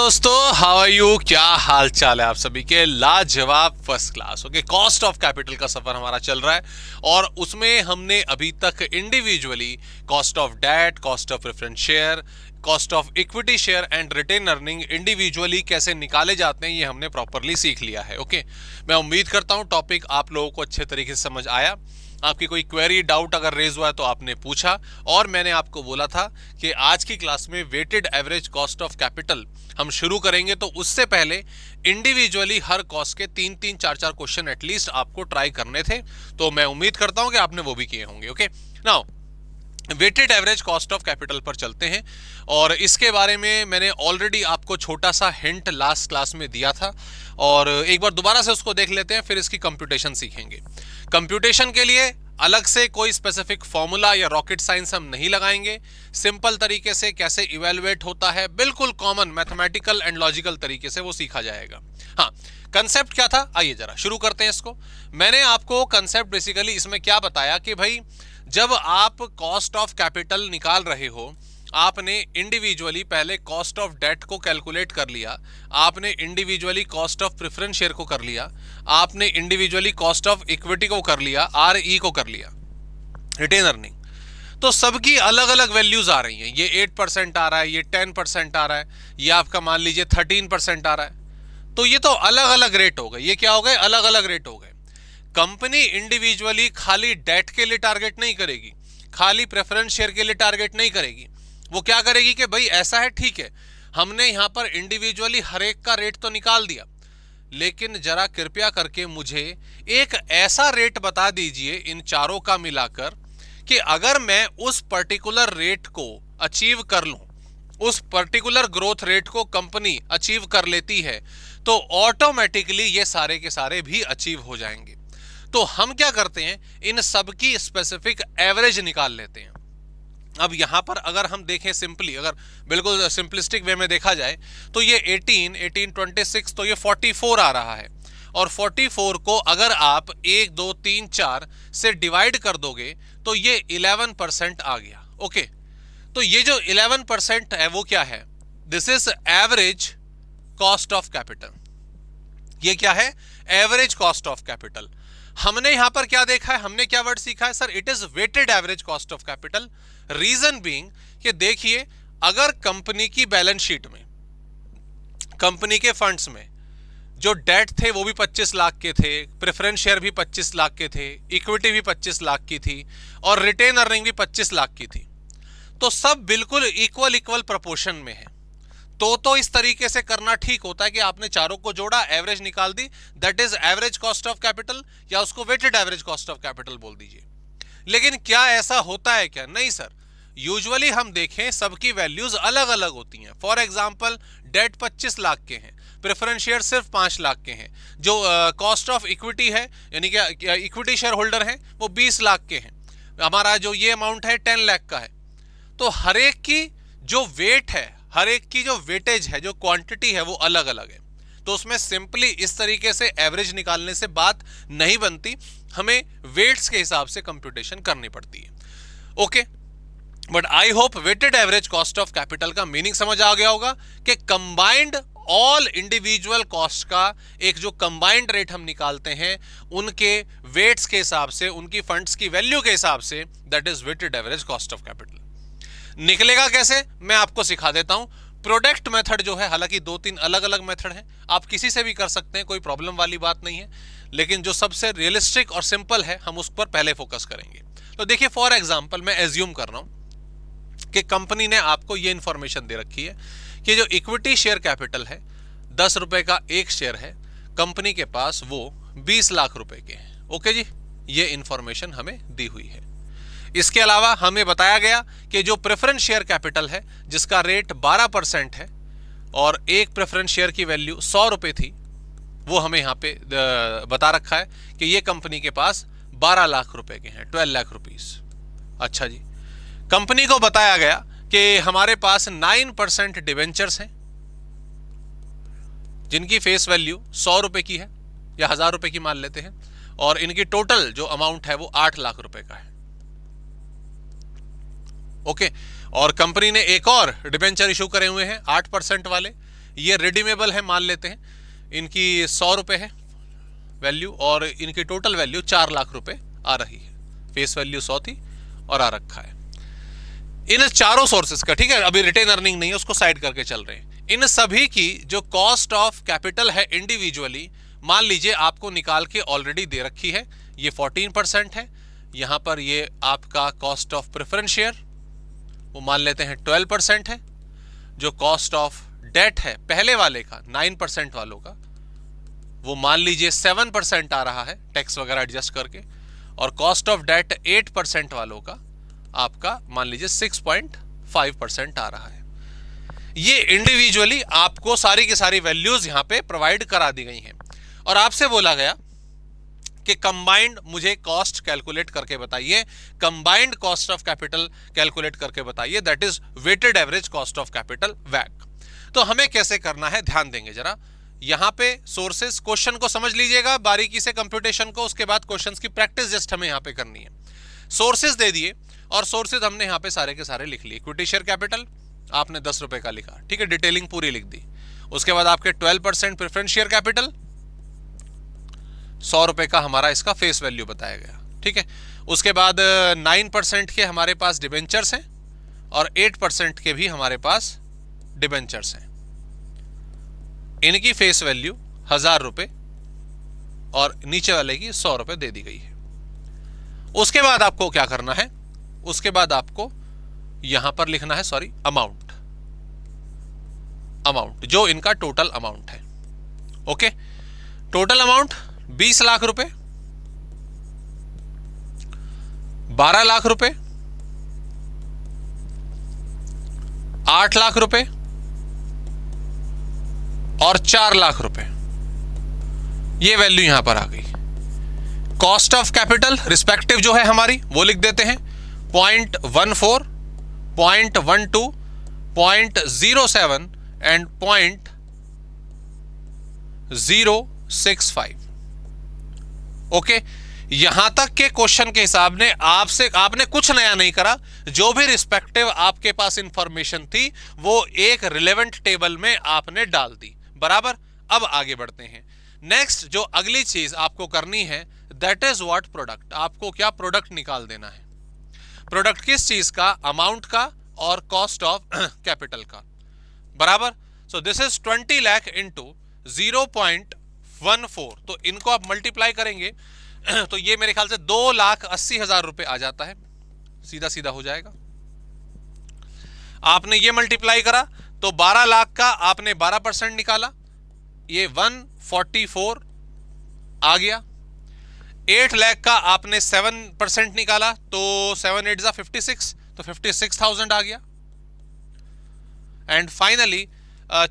दोस्तों, how are you? क्या हाल चाल है आप सभी के? लाजवाब, first class. Okay, cost of capital का सफर हमारा चल रहा है और उसमें हमने अभी तक individually cost of debt, cost of preference share, cost of equity share and retain earning individually कैसे निकाले जाते हैं ये हमने प्रॉपरली सीख लिया है। ओके, मैं उम्मीद करता हूं टॉपिक आप लोगों को अच्छे तरीके से समझ आया। आपकी कोई क्वेरी, डाउट अगर रेज हुआ है तो आपने पूछा, और मैंने आपको बोला था कि आज की क्लास में weighted average cost of capital हम शुरू करेंगे, तो उससे पहले इंडिविजुअली हर कॉस्ट के 3-3, 4-4 क्वेश्चन एटलीस्ट आपको ट्राई करने थे। तो मैं उम्मीद करता हूं कि आपने वो भी किए होंगे। Okay, now weighted average cost of capital पर चलते हैं, और इसके बारे में मैंने ऑलरेडी आपको छोटा सा हिंट लास्ट क्लास में दिया था, और एक बार दोबारा से उसको देख लेते हैं, फिर इसकी कंप्यूटेशन सीखेंगे। कंप्यूटेशन के लिए अलग से कोई स्पेसिफिक फॉर्मूला या रॉकेट साइंस हम नहीं लगाएंगे। सिंपल तरीके से कैसे इवेलुएट होता है, बिल्कुल कॉमन मैथमेटिकल एंड लॉजिकल तरीके से वो सीखा जाएगा। हाँ, कंसेप्ट क्या था, आइए जरा शुरू करते हैं इसको। मैंने आपको कंसेप्ट बेसिकली इसमें क्या बताया कि भाई जब आप कॉस्ट ऑफ कैपिटल निकाल रहे हो, आपने इंडिविजुअली पहले कॉस्ट ऑफ डेट को कैलकुलेट कर लिया, आपने individually cost of preference share को कर लिया, आपने इंडिविजुअली कॉस्ट ऑफ इक्विटी को कर लिया, आरई को कर लिया, रिटेन अर्निंग। तो सबकी अलग अलग वैल्यूज आ रही हैं। ये 8% आ रहा है, ये 10% आ रहा है, ये आपका मान लीजिए 13% आ रहा है। तो ये तो अलग अलग रेट हो गए। ये क्या हो गए? अलग अलग रेट हो गए। कंपनी इंडिविजुअली खाली डेट के लिए टारगेट नहीं करेगी, खाली प्रेफरेंस शेयर के लिए टारगेट नहीं करेगी। वो क्या करेगी कि भाई ऐसा है, ठीक है, हमने यहां पर इंडिविजुअली हर एक का रेट तो निकाल दिया, लेकिन जरा कृपया करके मुझे एक ऐसा रेट बता दीजिए इन चारों का मिलाकर कि अगर मैं उस पर्टिकुलर रेट को अचीव कर लूं, उस पर्टिकुलर ग्रोथ रेट को कंपनी अचीव कर लेती है, तो ऑटोमेटिकली ये सारे के सारे भी अचीव हो जाएंगे। तो हम क्या करते हैं, इन सब की स्पेसिफिक एवरेज निकाल लेते हैं। अब यहां पर अगर हम देखें सिंपली, अगर बिल्कुल सिंपलिस्टिक वे में देखा जाए, तो ये 18, 26, तो ये 44 आ रहा है। और 44 को अगर आप 1, 2, 3, 4 से डिवाइड कर दोगे तो ये 11% आ गया। ओके, तो ये जो 11% है वो क्या है? This is average cost of capital. ये क्या है? Average cost of capital. हमने यहां पर क्या देखा है, हमने क्या वर्ड सीखा है? Sir, it is weighted average cost of capital. Reason being कि देखिए, अगर कंपनी की बैलेंस शीट में, कंपनी के फंड्स में जो डेट थे वो भी 25 लाख के थे, प्रेफरेंस शेयर भी 25 लाख के थे, इक्विटी भी 25 लाख की थी, और रिटेन अर्निंग भी 25 लाख की थी, तो सब बिल्कुल इक्वल प्रोपोर्शन में है। तो इस तरीके से करना ठीक होता है कि आपने चारों को जोड़ा, एवरेज निकाल दी, that is average cost of capital, या उसको weighted average cost of capital बोल दीजिए। लेकिन क्या ऐसा होता है क्या? नहीं सर, यूजुअली हम देखें सबकी वैल्यूज अलग अलग होती हैं। फॉर एग्जांपल, डेट 25 लाख के हैं, प्रेफरेंस शेयर सिर्फ 5 लाख के हैं, जो कॉस्ट ऑफ इक्विटी है, यानी कि इक्विटी शेयर होल्डर हैं, वो 20 लाख के हैं, हमारा जो ये अमाउंट है 10 लाख का है। तो हर एक की जो वेट है, हर एक की जो वेटेज है, जो क्वांटिटी है, वो अलग अलग है। तो उसमें सिंपली इस तरीके से एवरेज निकालने से बात नहीं बनती, हमें वेट्स के हिसाब से कंप्यूटेशन करनी पड़ती है। Okay, but I hope weighted average cost of capital का मीनिंग समझ आ गया होगा कि कंबाइंड ऑल इंडिविजुअल कॉस्ट का एक जो कंबाइंड रेट हम निकालते हैं उनके वेट्स के हिसाब से, उनकी फंड्स की वैल्यू के हिसाब से, that is weighted average cost of capital. निकलेगा कैसे, मैं आपको सिखा देता हूं। प्रोडक्ट मेथड जो है, हालांकि 2-3 अलग अलग मेथड हैं, आप किसी से भी कर सकते हैं, कोई प्रॉब्लम वाली बात नहीं है, लेकिन जो सबसे रियलिस्टिक और सिंपल है हम उस पर पहले फोकस करेंगे। तो देखिए, फॉर एग्जांपल मैं एज्यूम कर रहा हूं कि कंपनी ने आपको ये इंफॉर्मेशन दे रखी है कि जो इक्विटी शेयर कैपिटल है, 10 रुपए का एक शेयर है, कंपनी के पास वो 20 लाख रुपए के हैं। ओके जी, ये इंफॉर्मेशन हमें दी हुई है। इसके अलावा हमें बताया गया कि जो प्रेफरेंस शेयर कैपिटल है, जिसका रेट 12% है और एक प्रेफरेंस शेयर की वैल्यू 100 रुपए थी, वो हमें यहाँ पे बता रखा है कि ये कंपनी के पास 12 लाख रुपए के हैं, 12 लाख रुपीस। अच्छा जी, कंपनी को बताया गया कि हमारे पास 9% डिवेंचर्स हैं, जिनकी फेस वैल्यू 100 रुपए की है या 1000 रुपए की मान लेते हैं, और इनकी टोटल जो अमाउंट है वो 8 लाख रुपए का है। ओके, और कंपनी ने एक और डिबेंचर इशू करे हुए हैं 8% वाले, ये रिडीमेबल है मान लेते हैं, इनकी 100 रुपये है वैल्यू और इनकी टोटल वैल्यू 4 लाख रुपए आ रही है। फेस वैल्यू 100 थी और आ रखा है इन चारों सोर्सेस का, ठीक है। अभी रिटेन अर्निंग नहीं है, उसको साइड करके चल रहे हैं। इन सभी की जो कॉस्ट ऑफ कैपिटल है इंडिविजुअली, मान लीजिए आपको निकाल के ऑलरेडी दे रखी है, ये 14% है। यहां पर ये आपका कॉस्ट ऑफ प्रेफरेंस शेयर वो मान लेते हैं 12% है। जो कॉस्ट ऑफ डेट है पहले वाले का 9% वालों का वो मान लीजिए 7% आ रहा है टैक्स वगैरह एडजस्ट करके, और कॉस्ट ऑफ डेट 8% वालों का आपका मान लीजिए 6.5% आ रहा है। ये इंडिविजुअली आपको सारी की सारी वैल्यूज यहां पे प्रोवाइड करा दी गई हैं और आपसे बोला गया कि कंबाइंड मुझे कॉस्ट कैलकुलेट करके बताइए, combined cost of capital calculate करके बताइए, that is weighted average cost of capital वैक। तो हमें कैसे करना है ध्यान देंगे जरा। यहां पे सोर्सेस, क्वेश्चन को समझ लीजिएगा बारीकी से कंप्यूटेशन को, उसके बाद क्वेश्चंस की प्रैक्टिस जस्ट हमें यहां पे करनी है। सोर्सेस दे दिए और सोर्सेज हमने यहां पे सारे के सारे लिख लिए। इक्विटी शेयर कैपिटल आपने 10 रुपए का लिखा, ठीक है, डिटेलिंग पूरी लिख दी। उसके बाद आपके 12% प्रेफरेंस शेयर कैपिटल 100 रुपए का हमारा इसका फेस वैल्यू बताया गया, ठीक है। उसके बाद 9% के हमारे पास डिबेंचर्स हैं और 8% के भी हमारे पास डिबेंचर्स हैं। इनकी फेस वैल्यू 1000 रुपए और नीचे वाले की 100 रुपए दे दी गई है। उसके बाद आपको क्या करना है, उसके बाद आपको यहां पर लिखना है अमाउंट जो इनका टोटल अमाउंट है। ओके, टोटल अमाउंट 20 लाख रुपए, 12 लाख रुपए, 8 लाख रुपए और 4 लाख रुपए। ये वैल्यू यहां पर आ गई। कॉस्ट ऑफ कैपिटल रिस्पेक्टिव जो है हमारी वो लिख देते हैं 0.14, 0.12, 0.07 एंड 0.065। ओके, यहां तक के क्वेश्चन के हिसाब ने आपने कुछ नया नहीं करा, जो भी रिस्पेक्टिव आपके पास इंफॉर्मेशन थी वो एक रिलेवेंट टेबल में आपने डाल दी, बराबर। अब आगे बढ़ते हैं। नेक्स्ट जो अगली चीज आपको करनी है दैट इज व्हाट प्रोडक्ट। आपको क्या प्रोडक्ट निकाल देना है। प्रोडक्ट किस चीज का, अमाउंट का और कॉस्ट ऑफ कैपिटल का, बराबर। So this is 20 lakh into 0.14, तो इनको आप मल्टीप्लाई करेंगे तो ये मेरे ख्याल से 2,80,000 रुपए आ जाता है, सीधा सीधा हो जाएगा। आपने ये मल्टीप्लाई करा तो 12 लाख का आपने 12% निकाला, ये 144 आ गया। 8 लाख का आपने 7% निकाला तो 7 8 जा 56, तो 56,000 आ गया। एंड फाइनली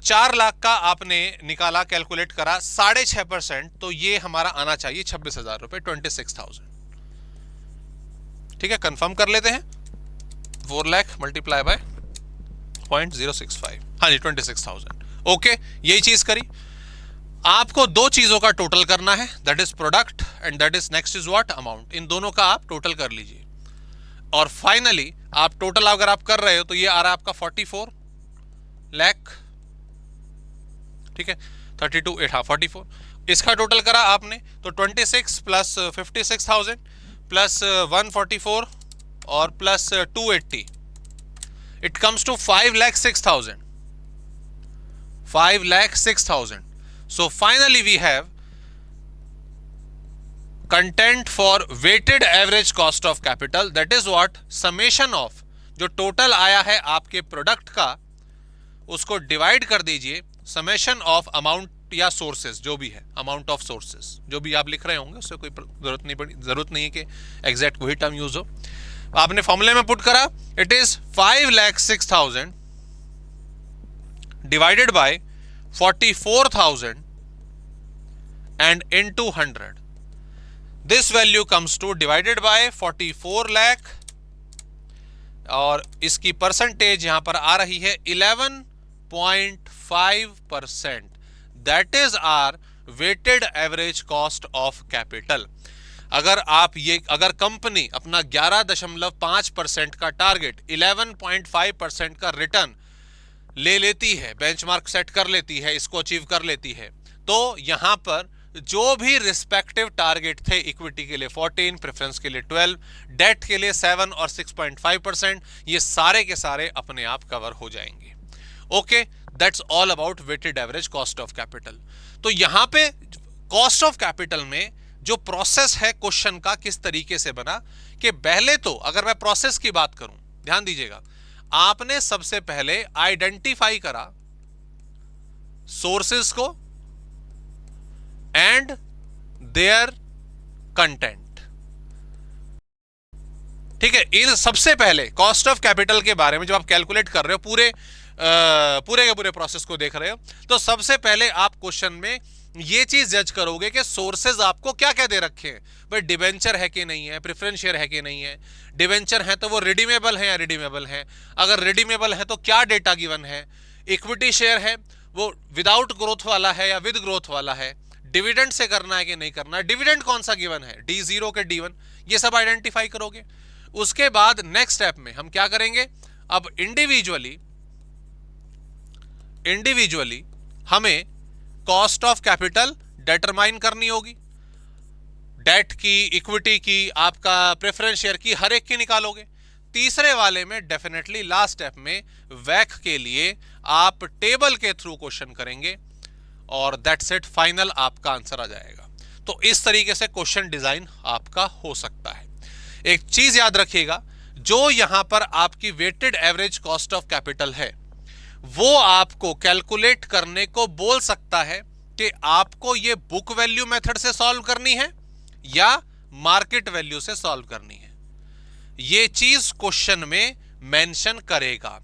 4 लाख का आपने निकाला, कैलकुलेट करा 6.5%, तो ये हमारा आना चाहिए 26,000 रुपए, 26,000। ठीक है, कंफर्म कर लेते हैं। 4 लाख मल्टीप्लाई बाय 0.065, हाँ जी 26,000। ओके, यही चीज करी। आपको दो चीजों का टोटल करना है, that is product and that is next is what amount. इन दोनों का आप टोटल कर लीजिए और फाइनली आप टोटल अगर आप कर रहे हो तो ये आ रहा है आपका 44 लाख, ठीक है, 32 हाँ 44। इसका टोटल करा आपने तो 26 प्लस 56,000 प्लस 144 और plus 280, it comes to 5,06,000, 5,06,000। So finally we have content for weighted average cost of capital, that is what summation of जो टोटल आया है आपके प्रोडक्ट का उसको डिवाइड कर दीजिए समेशन ऑफ अमाउंट या सोर्सेस, जो भी है अमाउंट ऑफ सोर्सेस जो भी आप लिख रहे होंगे उससे कोई जरूरत नहीं है कि एग्जैक्ट वही टर्म यूज हो। आपने फॉर्मूले में पुट करा, it is 5,06,000 divided by 44,000 and into 100. This value comes to divided by 44 lakh और इसकी परसेंटेज यहां पर आ रही है 11.5%। That is our weighted average cost of capital। अगर कंपनी अपना 11.5% का टारगेट 11.5% का रिटर्न ले लेती है, बेंचमार्क सेट कर लेती है, इसको अचीव कर लेती है, तो यहां पर जो भी रिस्पेक्टिव टारगेट थे, इक्विटी के लिए 14, प्रेफरेंस के लिए 12, डेट के लिए 7 और 6.5%, ये सारे के सारे अपने आप कवर हो जाएंगे। Okay, that's all about weighted average cost of capital. तो यहां पे कॉस्ट ऑफ कैपिटल में जो प्रोसेस है क्वेश्चन का किस तरीके से बना, कि पहले तो अगर मैं प्रोसेस की बात करूं, ध्यान दीजिएगा, आपने सबसे पहले आइडेंटिफाई करा सोर्सेस को एंड देयर कंटेंट। ठीक है, इन सबसे पहले कॉस्ट ऑफ कैपिटल के बारे में जब आप कैलकुलेट कर रहे हो, पूरे के पूरे प्रोसेस को देख रहे हो, तो सबसे पहले आप क्वेश्चन में ये चीज जज करोगे कि सोर्सेज आपको क्या क्या दे रखे हैं। भाई डिवेंचर है कि नहीं है, प्रेफरेंस शेयर है कि नहीं है। डिवेंचर है तो वो रिडीमेबल है या रिडीमेबल है, अगर रिडीमेबल है तो क्या डेटा गिवन है। इक्विटी शेयर है वो विदाउट ग्रोथ वाला है या विद ग्रोथ वाला है। डिविडेंड से करना है कि नहीं करना है, डिविडेंड कौन सा गिवन है, D0 के D1, ये सब आइडेंटिफाई करोगे। उसके बाद नेक्स्ट स्टेप में हम क्या करेंगे, अब इंडिविजुअली हमें कॉस्ट ऑफ कैपिटल डिटरमाइन करनी होगी। डेट की, इक्विटी की, आपका प्रेफरेंस शेयर की, हर एक की निकालोगे। तीसरे वाले में डेफिनेटली लास्ट स्टेप में वैक के लिए आप टेबल के थ्रू क्वेश्चन करेंगे और दैट्स इट, फाइनल आपका आंसर आ जाएगा। तो इस तरीके से क्वेश्चन डिजाइन आपका हो सकता है। एक चीज याद रखिएगा, जो यहां पर आपकी weighted average cost of capital है वो आपको कैलकुलेट करने को बोल सकता है कि आपको ये बुक वैल्यू मेथड से सॉल्व करनी है या मार्केट वैल्यू से सॉल्व करनी है। ये चीज क्वेश्चन में मेंशन करेगा।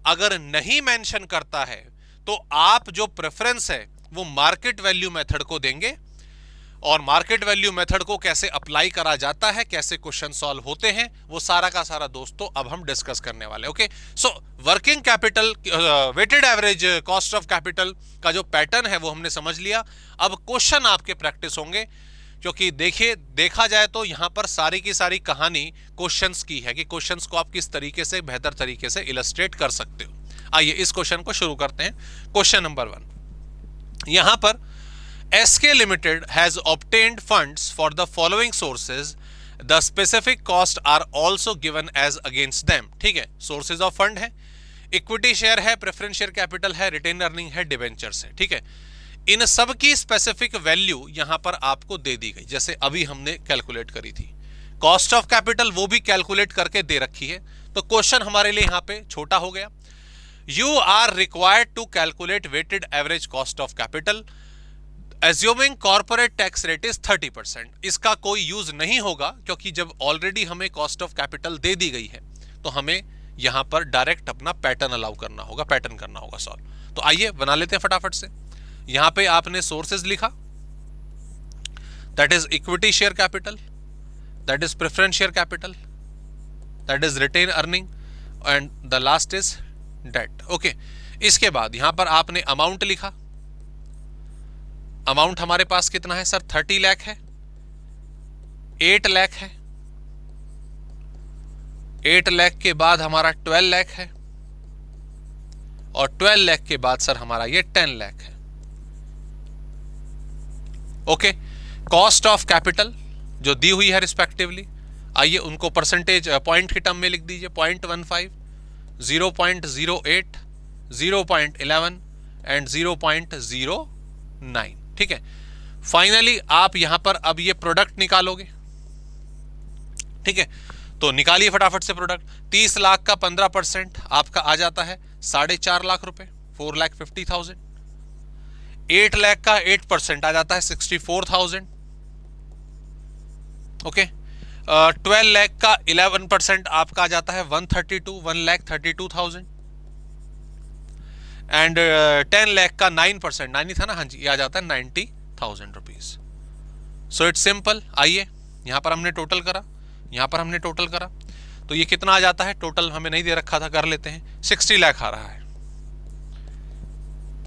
अगर नहीं मेंशन करता है तो आप जो प्रेफरेंस है वो मार्केट वैल्यू मेथड को देंगे, और मार्केट वैल्यू मेथड को कैसे अप्लाई करा जाता है, कैसे क्वेश्चन सॉल्व होते हैं, वो सारा का सारा दोस्तों अब हम डिस्कस करने वाले। Okay, so working capital, weighted average cost of capital का जो पैटर्न है वो हमने समझ लिया। अब क्वेश्चन आपके प्रैक्टिस होंगे, क्योंकि देखिए, देखा जाए तो यहां पर सारी की सारी कहानी क्वेश्चंस की है कि क्वेश्चंस को आप किस तरीके से बेहतर तरीके से इलस्ट्रेट कर सकते हो। आइए इस क्वेश्चन को शुरू करते हैं। क्वेश्चन नंबर 1, यहां पर SK Limited has obtained funds for the following sources. The specific costs are also given as against them. ठीक है, sources of fund है, इक्विटी शेयर है, प्रेफरेंस शेयर कैपिटल है, रिटेन अर्निंग है, डिवेंचर्स है। ठीक है, इन सब की स्पेसिफिक वैल्यू यहां पर आपको दे दी गई, जैसे अभी हमने कैलकुलेट करी थी। कॉस्ट ऑफ कैपिटल वो भी कैलकुलेट करके दे रखी है, तो क्वेश्चन हमारे लिए यहां पे छोटा हो गया। You are required to calculate weighted average cost of capital assuming corporate tax rate is 30%। इसका कोई यूज नहीं होगा, क्योंकि जब ऑलरेडी हमें कॉस्ट ऑफ कैपिटल दे दी गई है तो हमें यहां पर डायरेक्ट अपना पैटर्न अलाउ करना होगा, पैटर्न करना होगा सॉल्व। तो आइए बना लेते हैं फटाफट से। यहां पे आपने सोर्सेज लिखा, that is equity share capital, that is preference share capital, that is retain earning, and the last is debt. Okay, इसके बाद यहां पर आपने अमाउंट लिखा। अमाउंट हमारे पास कितना है सर, 30 लाख है, 8 लाख है, 8 लाख के बाद हमारा 12 लाख है, और 12 लाख के बाद सर हमारा ये 10 लाख है। ओके, कॉस्ट ऑफ कैपिटल जो दी हुई है रिस्पेक्टिवली, आइए उनको परसेंटेज पॉइंट के टर्म में लिख दीजिए। 0.15, 0.08, 0.11 एंड 0.09। ठीक है, फाइनली आप यहां पर अब ये प्रोडक्ट निकालोगे। ठीक है, तो निकालिए फटाफट से प्रोडक्ट। 30 लाख का 15% आपका आ जाता है 4.5 लाख रुपए, 4,50,000। 8 लाख का 8% आ जाता है 64,000। ओके, 12 लाख का 11% आपका आ जाता है 1,32,000। एंड 10 लाख का 9%, 9 ही था ना, हाँ जी, ये आ जाता है 90,000 रुपीज। So it's simple. आइए यहां पर हमने टोटल करा, यहां पर हमने टोटल करा, तो ये कितना आ जाता है, टोटल हमें नहीं दे रखा था, कर लेते हैं। 60 लाख आ रहा है,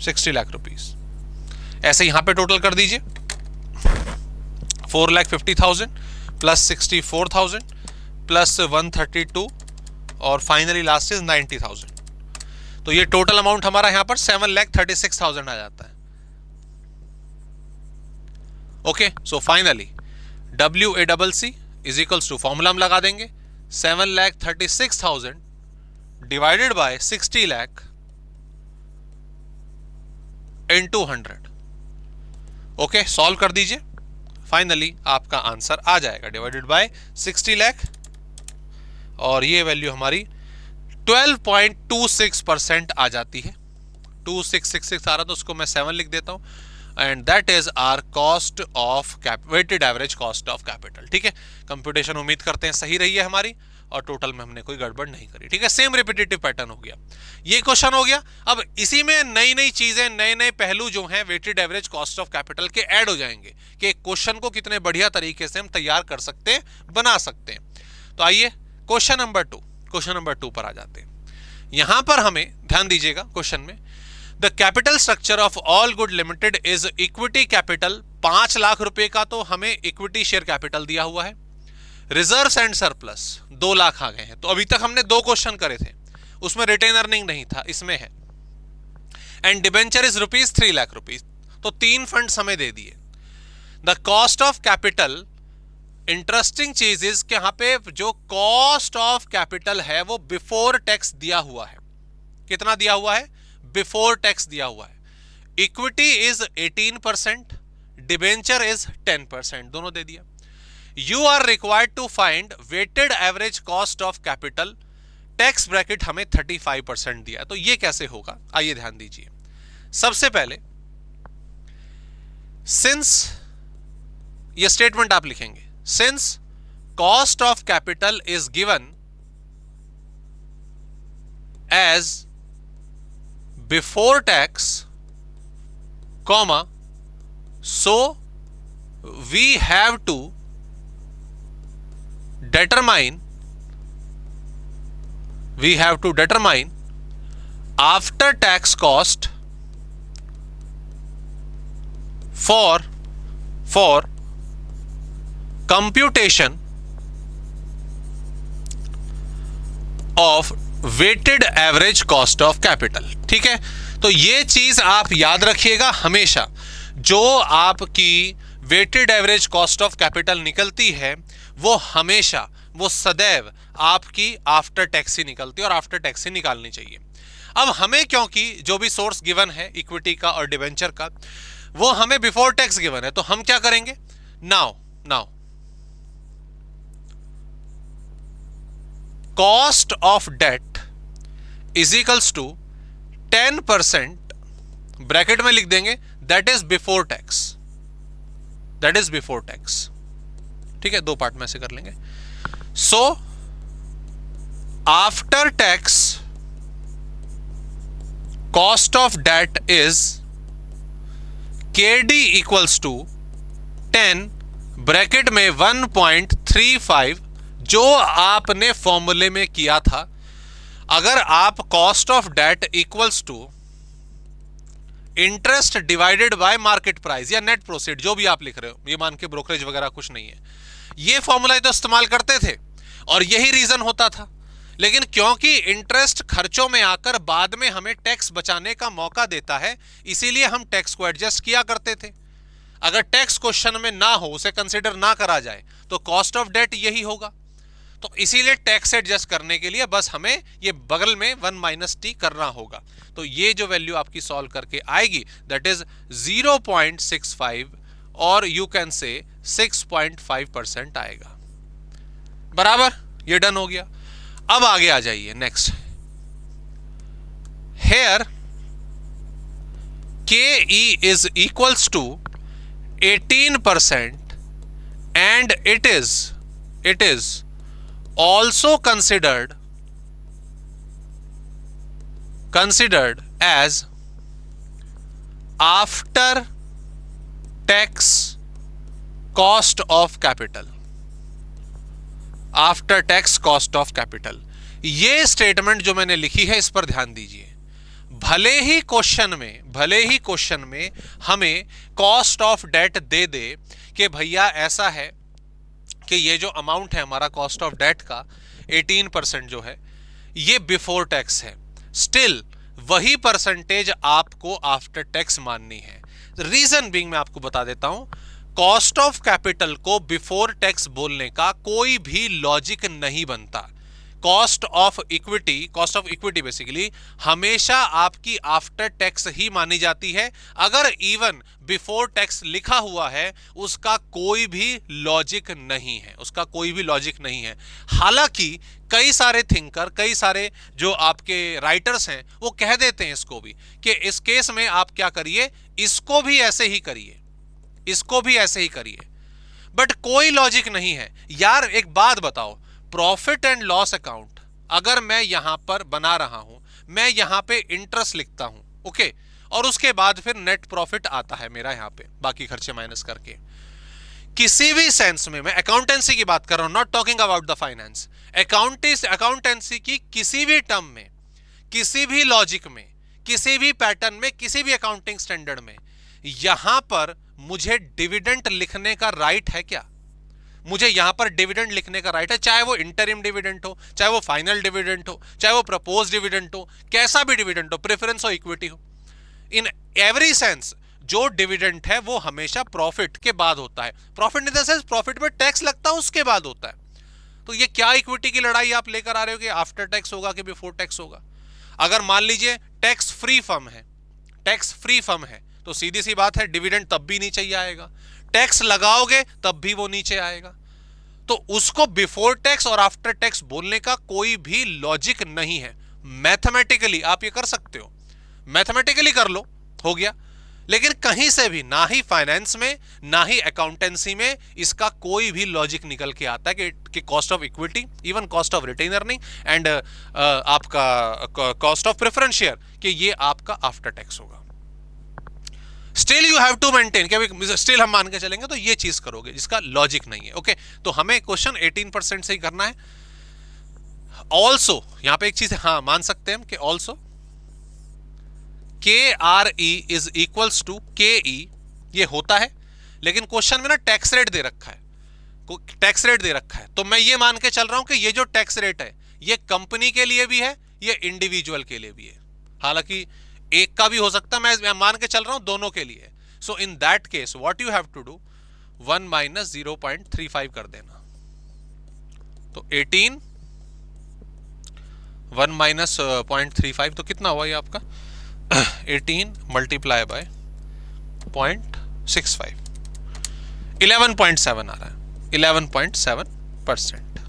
60 लाख रुपीज। ऐसे यहां पे टोटल कर दीजिए, 4,50,000 प्लस 64,000 प्लस 132 और फाइनली लास्ट इज 90,000। तो ये टोटल अमाउंट हमारा यहां पर 7,36,000 आ जाता है। Okay, so finally WACC is equals to, formula हम लगा देंगे 7,36,000 divided by 60 lakh into 100। Okay, solve कर दीजिए, फाइनली आपका आंसर आ जाएगा डिवाइडेड बाय 60 लाख, और ये वैल्यू हमारी 12.26% आ जाती है। 2666 आ रहा तो उसको मैं 7 लिख देता हूं, and that is our cost of weighted average cost of capital. ठीक है, कंप्यूटेशन उम्मीद करते हैं सही रही है हमारी, और टोटल में हमने कोई गड़बड़ नहीं करी। ठीक है, सेम रिपीटेटिव पैटर्न हो गया, ये क्वेश्चन हो गया। अब इसी में नई नई चीजें, नए नए पहलू जो हैं weighted average cost of capital के ऐड हो जाएंगे कि एक क्वेश्चन को कितने बढ़िया तरीके से हम तैयार कर सकते हैं, बना सकते हैं। तो आइए क्वेश्चन नंबर 2 पर आ जाते हैं। यहां पर हमें ध्यान दीजिएगा, क्वेश्चन में the capital structure of all good limited is equity capital, 5 lakh रुपए का तो हमें इक्विटी शेयर कैपिटल दिया हुआ है। रिजर्व्स एंड सरप्लस 2 लाख आ गए हैं। तो अभी तक हमने 2 क्वेश्चन करे थे, उसमें रिटेन अर्निंग नहीं था, इसमें है। एंड डिबेंचर इज ₹3 लाख, तो 3 फंड्स हमें दे दिए। The cost of capital, interesting चीज इज कि यहां पे जो कॉस्ट ऑफ कैपिटल है वो बिफोर टैक्स दिया हुआ है। कितना दिया हुआ है? बिफोर टैक्स दिया हुआ है। इक्विटी इज 18%, डिबेंचर इज 10%, दोनों दे दिया। You are required to find weighted average cost of capital, tax bracket हमें 35% दिया। तो ये कैसे होगा, आइए ध्यान दीजिए। सबसे पहले सिंस, ये स्टेटमेंट आप लिखेंगे, since cost of capital is given as before tax, comma, so we have to determine after tax cost for computation of weighted average cost of capital। ठीक है, तो ये चीज आप याद रखिएगा हमेशा, जो आपकी weighted average cost of capital निकलती है वो हमेशा, वो सदैव आपकी आफ्टर टैक्स ही निकलती है, और आफ्टर टैक्स ही निकालनी चाहिए। अब हमें, क्योंकि जो भी सोर्स गिवन है इक्विटी का और डिबेंचर का, वो हमें बिफोर टैक्स गिवन है, तो हम क्या करेंगे, now cost of debt is equals to 10%, bracket में लिख देंगे, दैट इज बिफोर टैक्स, ठीक है, 2 पार्ट में से कर लेंगे। So after tax cost of debt is KD equals to 10, bracket में 1.35, जो आपने फॉर्मूले में किया था। अगर आप cost of debt equals to interest divided by market price या नेट प्रोसीड, जो भी आप लिख रहे हो, ये मान के ब्रोकरेज वगैरह कुछ नहीं है, ये फॉर्मूला तो इस्तेमाल करते थे और यही रीजन होता था। लेकिन क्योंकि इंटरेस्ट खर्चों में आकर बाद में हमें टैक्स बचाने का मौका देता है, इसीलिए हम टैक्स को एडजस्ट किया करते थे। अगर टैक्स क्वेश्चन में ना हो, उसे कंसीडर ना करा जाए, तो कॉस्ट ऑफ डेट यही होगा। तो इसीलिए टैक्स एडजस्ट करने के लिए बस हमें ये बगल में 1 - t करना होगा। तो ये जो वैल्यू आपकी सॉल्व करके आएगी, दैट इज 0.65, और यू कैन से 6.5% आएगा। बराबर, ये डन हो गया। अब आगे आ जाइए, next. Here KE is equals to 18% and it is also considered as after tax cost of capital, after tax cost of capital. ये स्टेटमेंट जो मैंने लिखी है, इस पर ध्यान दीजिए। भले ही क्वेश्चन में हमें कॉस्ट ऑफ डेट दे दे कि भैया ऐसा है कि ये जो अमाउंट है हमारा कॉस्ट ऑफ डेट का 18% जो है, ये बिफोर टैक्स है, स्टिल वही परसेंटेज आपको आफ्टर टैक्स माननी है। रीजन बीइंग मैं आपको बता देता हूं, कॉस्ट ऑफ कैपिटल को बिफोर टैक्स बोलने का कोई भी लॉजिक नहीं बनता। कॉस्ट ऑफ इक्विटी बेसिकली हमेशा आपकी आफ्टर टैक्स ही मानी जाती है। अगर इवन बिफोर टैक्स लिखा हुआ है उसका कोई भी लॉजिक नहीं है, उसका कोई भी लॉजिक नहीं है। हालांकि कई सारे थिंकर, कई सारे जो आपके राइटर्स हैं वो कह देते हैं इसको भी कि इस केस में आप क्या करिए, इसको भी ऐसे ही करिए, इसको भी ऐसे ही करिए, बट कोई लॉजिक नहीं है यार। एक बात बताओ, प्रॉफिट एंड लॉस अकाउंट अगर मैं यहां पर बना रहा हूं, मैं यहां पे इंटरेस्ट लिखता हूं, ओके, और उसके बाद फिर नेट प्रॉफिट आता है मेरा यहां पे बाकी खर्चे माइनस करके। किसी भी सेंस में, मैं अकाउंटेंसी की बात कर रहा हूं, not talking about the finance, accountancy की किसी भी टर्म में, किसी भी लॉजिक में, किसी भी पैटर्न में, किसी भी अकाउंटिंग स्टैंडर्ड में, यहां पर मुझे डिविडेंड लिखने का राइट है क्या? मुझे यहां पर डिविडेंड लिखने का राइट है, चाहे वो इंटरिम डिविडेंड हो, चाहे वो फाइनल डिविडेंड हो, चाहे वो प्रपोज डिविडेंड हो, कैसा भी डिविडेंड हो, प्रेफरेंस हो, इक्विटी हो। इन एवरी सेंस जो डिविडेंड है वो हमेशा प्रॉफिट के बाद होता है। Profit in the sense profit पे टैक्स लगता है उसके बाद होता है। तो ये क्या इक्विटी की लड़ाई आप लेकर आ रहे हो कि आफ्टर टैक्स होगा कि बिफोर टैक्स होगा? अगर मान लीजिए टैक्स फ्री फर्म है, टैक्स फ्री फर्म है, तो सीधी सी बात है डिविडेंड तब भी नीचे ही आएगा, टैक्स लगाओगे तब भी वो नीचे आएगा। तो उसको बिफोर टैक्स और आफ्टर टैक्स बोलने का कोई भी लॉजिक नहीं है। मैथमेटिकली आप ये कर सकते हो, मैथमेटिकली कर लो, हो गया, लेकिन कहीं से भी, ना ही फाइनेंस में ना ही अकाउंटेंसी में इसका कोई भी लॉजिक निकल के आता है कि cost of equity, even cost of retain earning and आपका कॉस्ट ऑफ प्रेफरेंस शेयर, कि ये आपका आफ्टर टैक्स होगा। Still you have to maintain, क्या स्टिल हम मान के चलेंगे तो ये चीज करोगे जिसका लॉजिक नहीं है। ओके, तो हमें क्वेश्चन 18% से ही करना है। ऑल्सो यहां पे एक चीज है, हाँ मान सकते हैं कि also KRE is equals to KE, ये होता है, लेकिन क्वेश्चन में ना टैक्स रेट दे रखा है, टैक्स रेट दे रखा है, तो मैं ये मान के चल रहा हूं कि ये जो टैक्स रेट है ये कंपनी के लिए भी है, ये इंडिविजुअल के लिए भी है। हालांकि एक का भी हो सकता है, मैं मान के चल रहा हूं दोनों के लिए। So in that case what you have to do, 1 minus 0.35 कर देना। तो 18 1 माइनस 0.35 तो कितना हुआ ये आपका 18 मल्टीप्लाई बाय 0.65, 11.7 आ रहा है, 11.7%।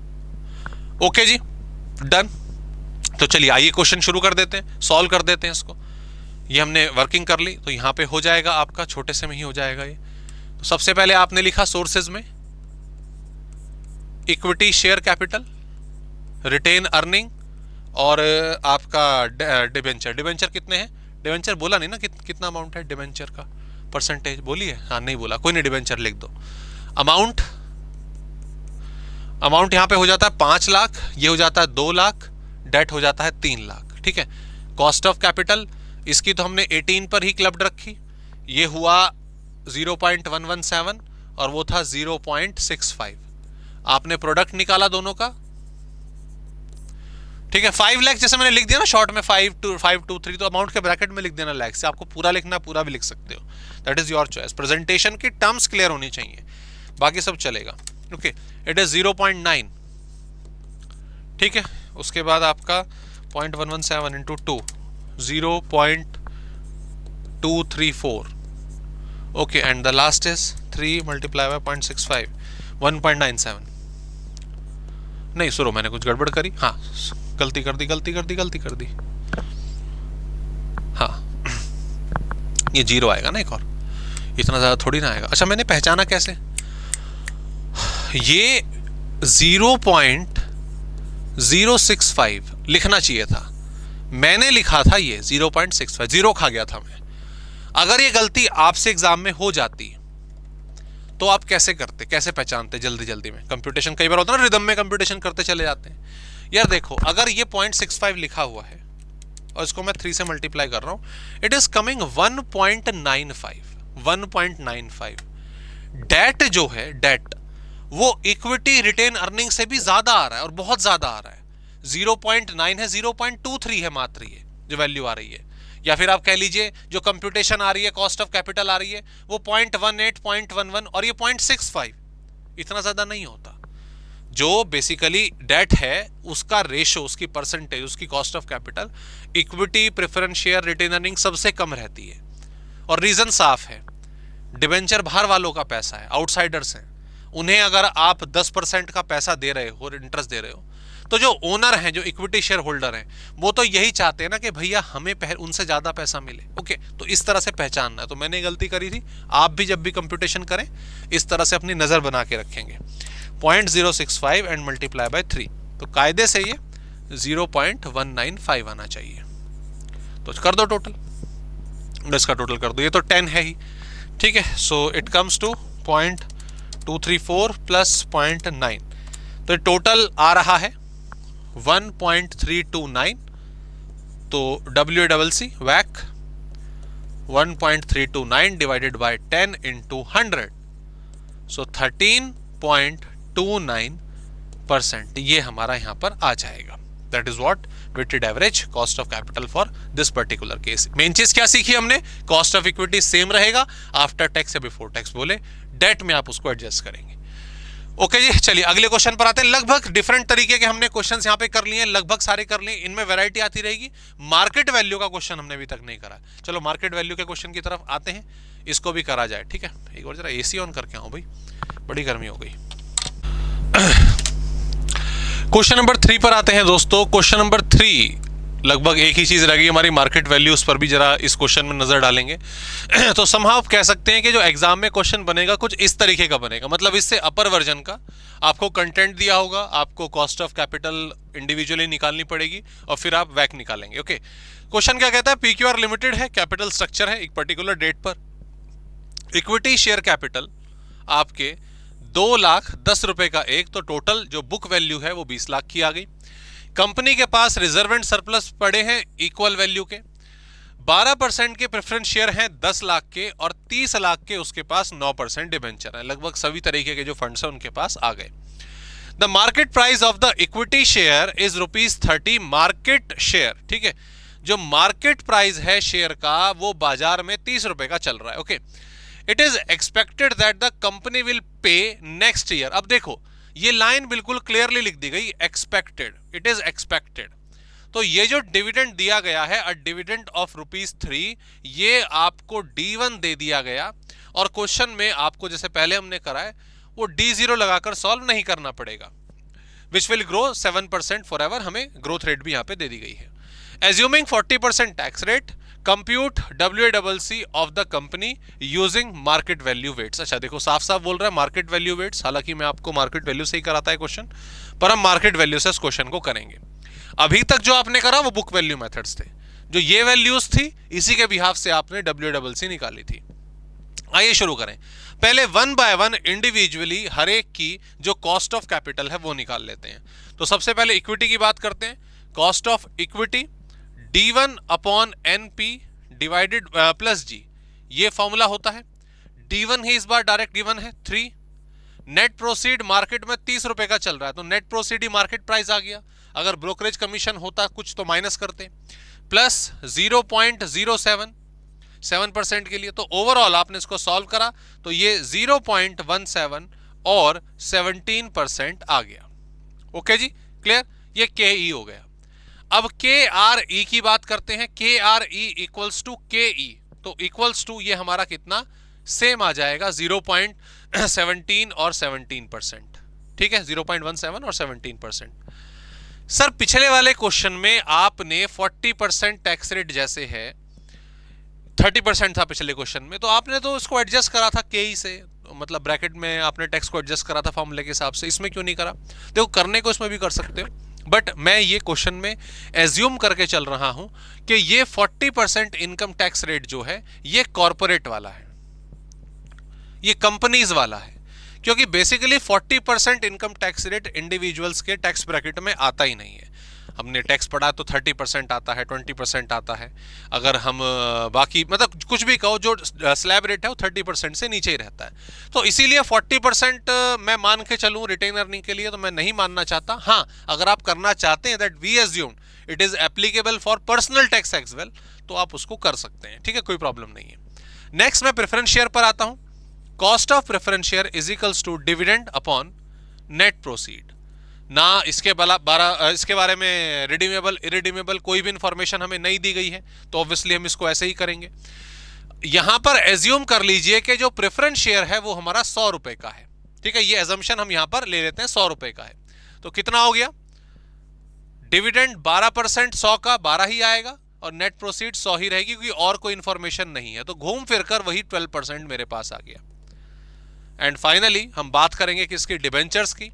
ओके जी, डन। तो चलिए आइए क्वेश्चन शुरू कर देते हैं, सॉल्व कर देते हैं इसको। ये हमने वर्किंग कर ली, तो यहां पे हो जाएगा आपका, छोटे से में ही हो जाएगा ये। तो सबसे पहले आपने लिखा सोर्सेज में equity share capital, retain earning और आपका डिबेंचर। डिबेंचर कितने हैं? डिबेंचर बोला नहीं ना, कितना अमाउंट है डिबेंचर का, परसेंटेज बोलिए, हाँ नहीं बोला, कोई नहीं, डिबेंचर लिख दो। अमाउंट यहां पे हो जाता है 5 लाख, ये हो जाता है 2 लाख, डेट हो जाता है 3 लाख, ठीक है। कॉस्ट ऑफ कैपिटल इसकी तो हमने 18 पर ही क्लब्ड रखी, ये हुआ 0.117 और वो था 0.65। आपने प्रोडक्ट निकाला दोनों का, ठीक है। 5 लाख जैसे मैंने लिख दिया ना शॉर्ट में, 523, तो अमाउंट के ब्रैकेट में लिख देना लाख से, आपको पूरा लिखना पूरा भी लिख सकते हो, that is your choice. Presentation की टर्म्स क्लियर होनी चाहिए, बाकी सब चलेगा। ओके, इट इज 0.9, ठीक है। उसके बाद आपका 0.117 into 2, 0.234, okay, and the last is 3 multiply by 0.65, 1.97। नहीं सुनो, मैंने कुछ गड़बड़ करी, हाँ गलती कर दी, हाँ ये 0 आएगा ना एक और, इतना ज्यादा थोड़ी ना आएगा। अच्छा, मैंने पहचाना कैसे? ये 0.065 लिखना चाहिए था, मैंने लिखा था ये 0.65, 0 खा गया था मैं। अगर ये गलती आपसे एग्जाम में हो जाती तो आप कैसे करते, कैसे पहचानते जल्दी में? कंप्यूटेशन कई बार होता है ना, रिदम में कंप्यूटेशन करते चले जाते हैं। यार देखो, अगर ये 0.65 लिखा हुआ है और इसको मैं 3 से मल्टीप्लाई कर रहा हूं, इट इज कमिंग 1.95। डेट जो है, डेट वो इक्विटी रिटेन अर्निंग से भी ज्यादा आ रहा है और बहुत ज्यादा आ रहा है। 0.9 है, 0.23 है मात्र, ये जो वैल्यू आ रही है, या फिर आप कह लीजिए जो कंप्यूटेशन आ रही है, कॉस्ट ऑफ कैपिटल आ रही है वो 0.18, 0.11 और ये 0.65, इतना ज्यादा नहीं होता। जो बेसिकली डेट है उसका रेशो, उसकी परसेंटेज, उसकी cost of capital equity, preference share, retain earning सबसे कम रहती है। और रीजन साफ है, डिबेंचर बाहर वालों का पैसा है, आउटसाइडर्स हैं, उन्हें अगर आप 10% का पैसा दे रहे हो, इंटरेस्ट दे रहे हो, तो जो ओनर हैं, जो इक्विटी शेयर होल्डर हैं, वो तो यही चाहते हैं ना कि भैया हमें उनसे ज्यादा पैसा मिले। ओके, तो इस तरह से पहचानना है। तो मैंने गलती करी थी, आप भी जब भी कंप्यूटेशन करें इस तरह से अपनी नजर बना के रखेंगे। 0.065 एंड मल्टीप्लाई बाय 3, तो कायदे से ये 0.195 आना चाहिए। तो कर दो टोटल, इसका टोटल कर दो, ये तो 10 है ही, ठीक है। So it comes to 0.234 plus 0.9, तो टोटल आ रहा है 1.329। तो WACC वैक 1.329 डिवाइडेड बाय 10 इंटू 100, सो 13.29%, ये हमारा यहां पर आ जाएगा। That is what weighted average cost of capital for this particular case. Main चीज क्या सीखी हमने, कॉस्ट ऑफ इक्विटी सेम रहेगा, आफ्टर टैक्स या बिफोर टैक्स बोले, डेट में आप उसको एडजस्ट करेंगे। ओके जी, चलिए अगले क्वेश्चन पर आते हैं। लगभग डिफरेंट तरीके के हमने क्वेश्चंस यहां पे कर लिए हैं, लगभग सारे कर लिए, इनमें वैरायटी आती रहेगी। मार्केट वैल्यू का क्वेश्चन हमने अभी तक नहीं करा, चलो मार्केट वैल्यू के क्वेश्चन की तरफ आते हैं, इसको भी करा जाए, ठीक है। एक बार जरा एसी ऑन करके आओ भाई, बड़ी गर्मी हो गई। क्वेश्चन नंबर 3 पर आते हैं दोस्तों। क्वेश्चन नंबर 3 लगभग एक ही चीज रहेगी हमारी, मार्केट वैल्यूज पर भी जरा इस क्वेश्चन में नजर डालेंगे। तो समहाउ आप कह सकते हैं कि जो एग्जाम में क्वेश्चन बनेगा कुछ इस तरीके का बनेगा, मतलब इससे अपर वर्जन का। आपको कंटेंट दिया होगा, आपको कॉस्ट ऑफ कैपिटल इंडिविजुअली निकालनी पड़ेगी और फिर आप वैक निकालेंगे। ओके, क्वेश्चन क्या कहता है, PQR लिमिटेड है, कैपिटल स्ट्रक्चर है एक पर्टिकुलर डेट पर, इक्विटी शेयर कैपिटल आपके 2,10,000 रुपए का एक, तो टोटल जो बुक वैल्यू है वो 20 लाख की आ गई। कंपनी के पास रिजर्व एंड सरप्लस पड़े हैं इक्वल वैल्यू के, 12% के प्रेफरेंस शेयर हैं 10 लाख के, और 30 लाख के उसके पास 9% डिबेंचर है। लगभग सभी तरीके के जो फंड्स हैं उनके पास आ गए। The market price of the equity share is ₹30। Market share, ठीक है, जो मार्केट प्राइस है शेयर का वो बाजार में 30 रुपए का चल रहा है। Okay, it is expected that the company will pay next year. अब देखो ये लाइन बिल्कुल क्लियरली लिख दी गई, एक्सपेक्टेड, इट इज एक्सपेक्टेड। तो ये जो डिविडेंड दिया गया है, अ डिविडेंड ऑफ ₹3, ये आपको D1 दे दिया गया, और क्वेश्चन में आपको जैसे पहले हमने करा है वो D0 लगाकर सॉल्व नहीं करना पड़ेगा। Which will grow 7% for ever, हमें ग्रोथ रेट भी यहां पे दे दी गई है। Assuming 40% tax rate, compute WACC of the company using market value weights. अच्छा देखो साफ साफ बोल रहा है मार्केट वैल्यू वेट्स, हालांकि मैं आपको मार्केट वैल्यू से ही कराता है क्वेश्चन, पर हम मार्केट वैल्यू से इस क्वेश्चन को करेंगे। अभी तक जो आपने करा वो बुक वैल्यू मेथड्स थे, जो ये वैल्यूज थी इसी के बिहाफ से आपने WACC निकाली थी। आइए शुरू करें, पहले 1 बाय 1 इंडिविजुअली हर एक की जो कॉस्ट ऑफ कैपिटल है वो निकाल लेते हैं। तो सबसे पहले इक्विटी की बात करते हैं। Cost of equity D1 upon NP divided plus G, ये फॉर्मूला होता है। D1 ही इस बार डायरेक्ट गिवन है 3। नेट प्रोसीड मार्केट में 30 रुपए का चल रहा है, तो नेट प्रोसीड ही मार्केट प्राइस आ गया। अगर ब्रोकरेज कमीशन होता कुछ तो माइनस करते, प्लस 0.07% के लिए। तो ओवरऑल आपने इसको सॉल्व करा तो ये 0.17 और 17% आ गया। ओके जी, क्लियर, ये KE हो गया। अब KRE की बात करते हैं। KRE इक्वल्स टू KE, तो इक्वल्स टू ये हमारा कितना सेम आ जाएगा 0.17 और 17%, ठीक है, 0.17 और 17%। सर पिछले वाले क्वेश्चन में आपने 40% टैक्स रेट जैसे है, 30% था पिछले क्वेश्चन में, तो आपने तो इसको एडजस्ट करा था KE से, मतलब ब्रैकेट में आपने टैक्स को एडजस्ट करा था फॉर्मूले के हिसाब से, इसमें क्यों नहीं करा? देखो करने को इसमें भी कर सकते हो, बट मैं ये क्वेश्चन में एज्यूम करके चल रहा हूं कि ये 40% इनकम टैक्स रेट जो है ये कॉर्पोरेट वाला है, ये कंपनीज वाला है, क्योंकि basically 40% income tax rate individuals के टैक्स ब्रैकेट में आता ही नहीं है। हमने टैक्स पढ़ा तो 30% आता है, 20% आता है, अगर हम बाकी मतलब कुछ भी कहो जो स्लैब रेट है वो 30% से नीचे ही रहता है। तो इसीलिए 40% मैं मान के चलूं रिटेन अर्निंग के लिए, तो मैं नहीं मानना चाहता। हाँ, अगर आप करना चाहते हैं that we assume it is applicable for personal tax as well, तो आप उसको कर सकते हैं, ठीक है, कोई प्रॉब्लम नहीं है। नेक्स्ट मैं प्रेफरेंस शेयर पर आता हूं। Cost of preference share is equals to dividend upon net proceed. ना इसके बारे में रिडीमेबल इरिडीमेबल कोई भी इंफॉर्मेशन हमें नहीं दी गई है, तो ऑब्वियसली हम इसको ऐसे ही करेंगे। यहां पर एज्यूम कर लीजिए कि जो प्रेफरेंस शेयर है वो हमारा 100 रुपए का है, ठीक है, ये एजम्पशन हम यहां पर ले लेते हैं 100 रुपए का है। तो कितना हो गया, डिविडेंड 12%, 100 का 12 ही आएगा और नेट प्रोसीड 100 ही रहेगी, क्योंकि और कोई इंफॉर्मेशन नहीं है, तो घूम फिर कर वही 12% मेरे पास आ गया। एंड फाइनली हम बात करेंगे किसकी, डिबेंचर्स की।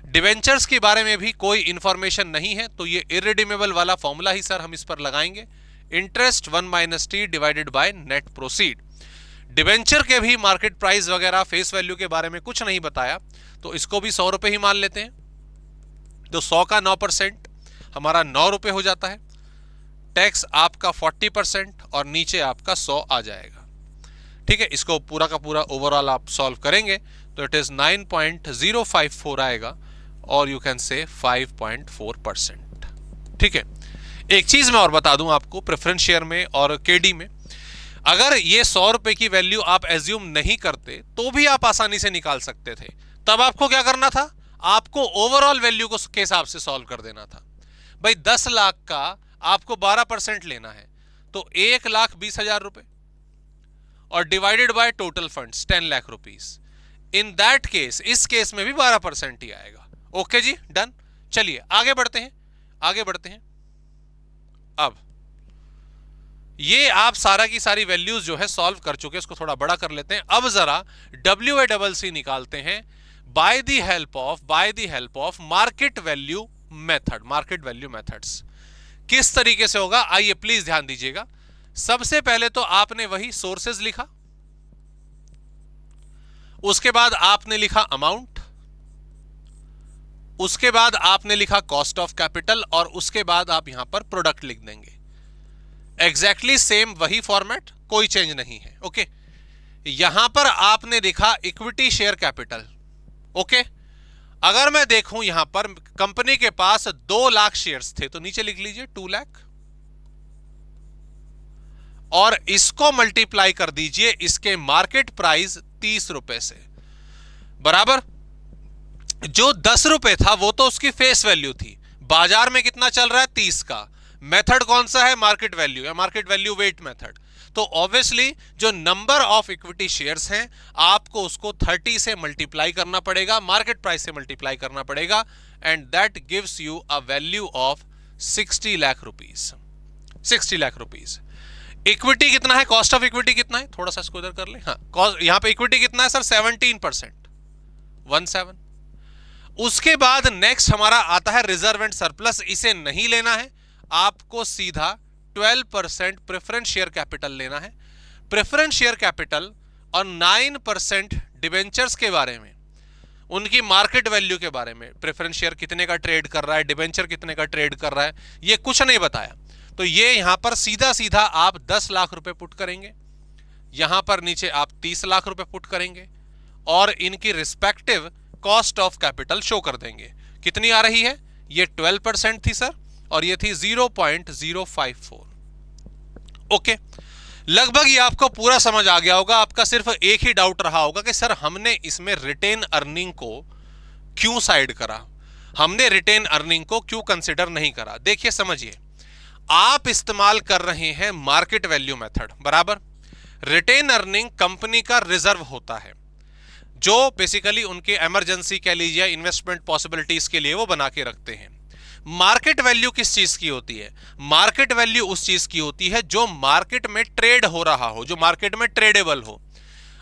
डिबेंचर्स के बारे में भी कोई इंफॉर्मेशन नहीं है, तो ये इरिडीमेबल वाला फॉर्मूला ही सर हम इस पर लगाएंगे, interest 1 - t divided by net proceed. Debenture के भी मार्केट प्राइस वगैरह फेस वैल्यू के बारे में कुछ नहीं बताया, तो इसको भी 100 रुपए ही मान लेते हैं। तो 100 का 9% हमारा 9 रुपए हो जाता है, टैक्स आपका 40% और नीचे आपका 100 आ जाएगा, ठीक है। इसको पूरा का पूरा ओवरऑल आप सॉल्व करेंगे तो इट इज 9.054 आएगा और यू कैन से 5.4%, ठीक है। एक चीज मैं और बता दूं आपको, प्रेफरेंस शेयर में और केडी में अगर ये 100 रुपए की वैल्यू आप एज्यूम नहीं करते तो भी आप आसानी से निकाल सकते थे। तब आपको क्या करना था, आपको ओवरऑल वैल्यू को के हिसाब से सॉल्व कर देना था। भाई 10 लाख का आपको 12% लेना है, तो 1,20,000 रुपए और divided by total funds 10 lakh rupees. In that case, इस केस में भी 12% ही आएगा। ओके जी, डन। चलिए आगे बढ़ते हैं, आगे बढ़ते हैं। अब ये आप सारा की सारी वैल्यूज जो है सॉल्व कर चुके हैं, इसको थोड़ा बड़ा कर लेते हैं। अब जरा WACC निकालते हैं by the help of market value method, market value methods. किस तरीके से होगा आइए प्लीज ध्यान दीजिएगा। सबसे पहले तो आपने वही सोर्सेज लिखा, उसके बाद आपने लिखा अमाउंट, उसके बाद आपने लिखा कॉस्ट ऑफ कैपिटल और उसके बाद आप यहां पर प्रोडक्ट लिख देंगे। एग्जैक्टली सेम वही फॉर्मेट, कोई चेंज नहीं है। ओके, यहां पर आपने लिखा इक्विटी शेयर कैपिटल। ओके, अगर मैं देखूं यहां पर कंपनी के पास 2 लाख शेयर्स थे, तो नीचे लिख लीजिए 2 लाख और इसको मल्टीप्लाई कर दीजिए इसके मार्केट प्राइस 30 रुपए से, बराबर जो 10 रुपए था वो तो उसकी फेस वैल्यू थी, बाजार में कितना चल रहा है 30 का। मेथड कौन सा है, मार्केट वैल्यू या मार्केट वैल्यू वेट मेथड। तो ऑब्वियसली जो नंबर ऑफ इक्विटी शेयर्स हैं आपको उसको 30 से मल्टीप्लाई करना पड़ेगा, मार्केट प्राइस से मल्टीप्लाई करना पड़ेगा, and that gives you a value of 60 lakh rupees. 60 lakh rupees. Equity कितना है, कॉस्ट ऑफ इक्विटी कितना है, थोड़ा सा इसको इधर कर ले। हाँ, यहां पे इक्विटी कितना है सर, 17%, 17। उसके बाद नेक्स्ट हमारा आता है रिजर्व एंड सरप्लस। इसे नहीं लेना है, आपको सीधा 12% प्रेफरेंस शेयर कैपिटल लेना है। प्रेफरेंस शेयर कैपिटल और 9% डिबेंचर्स के बारे में, उनकी मार्केट वैल्यू के बारे में, प्रेफरेंस शेयर कितने का ट्रेड कर रहा है, डिबेंचर कितने का ट्रेड कर रहा है, ये कुछ नहीं बताया। तो ये यहां पर सीधा सीधा आप 10 लाख रुपए पुट करेंगे, यहां पर नीचे आप 30 लाख रुपए पुट करेंगे और इनकी respective cost of capital show कर देंगे। कितनी आ रही है, ये 12% थी सर और ये थी 0.054। ओके, लगभग ये आपको पूरा समझ आ गया होगा। आपका सिर्फ एक ही डाउट रहा होगा कि सर हमने इसमें रिटेन अर्निंग को क्यों साइड करा, हमने रिटेन अर्निंग को क्यों कंसिडर नहीं करा। देखिए समझिए, आप इस्तेमाल कर रहे हैं मार्केट वैल्यू मेथड, बराबर। रिटेन अर्निंग कंपनी का रिजर्व होता है जो बेसिकली उनके इमरजेंसी कह लीजिए इन्वेस्टमेंट पॉसिबिलिटीज के लिए वो बना के रखते हैं। मार्केट वैल्यू किस चीज की होती है, मार्केट वैल्यू उस चीज की होती है जो मार्केट में ट्रेड हो रहा हो, जो मार्केट में ट्रेडेबल हो।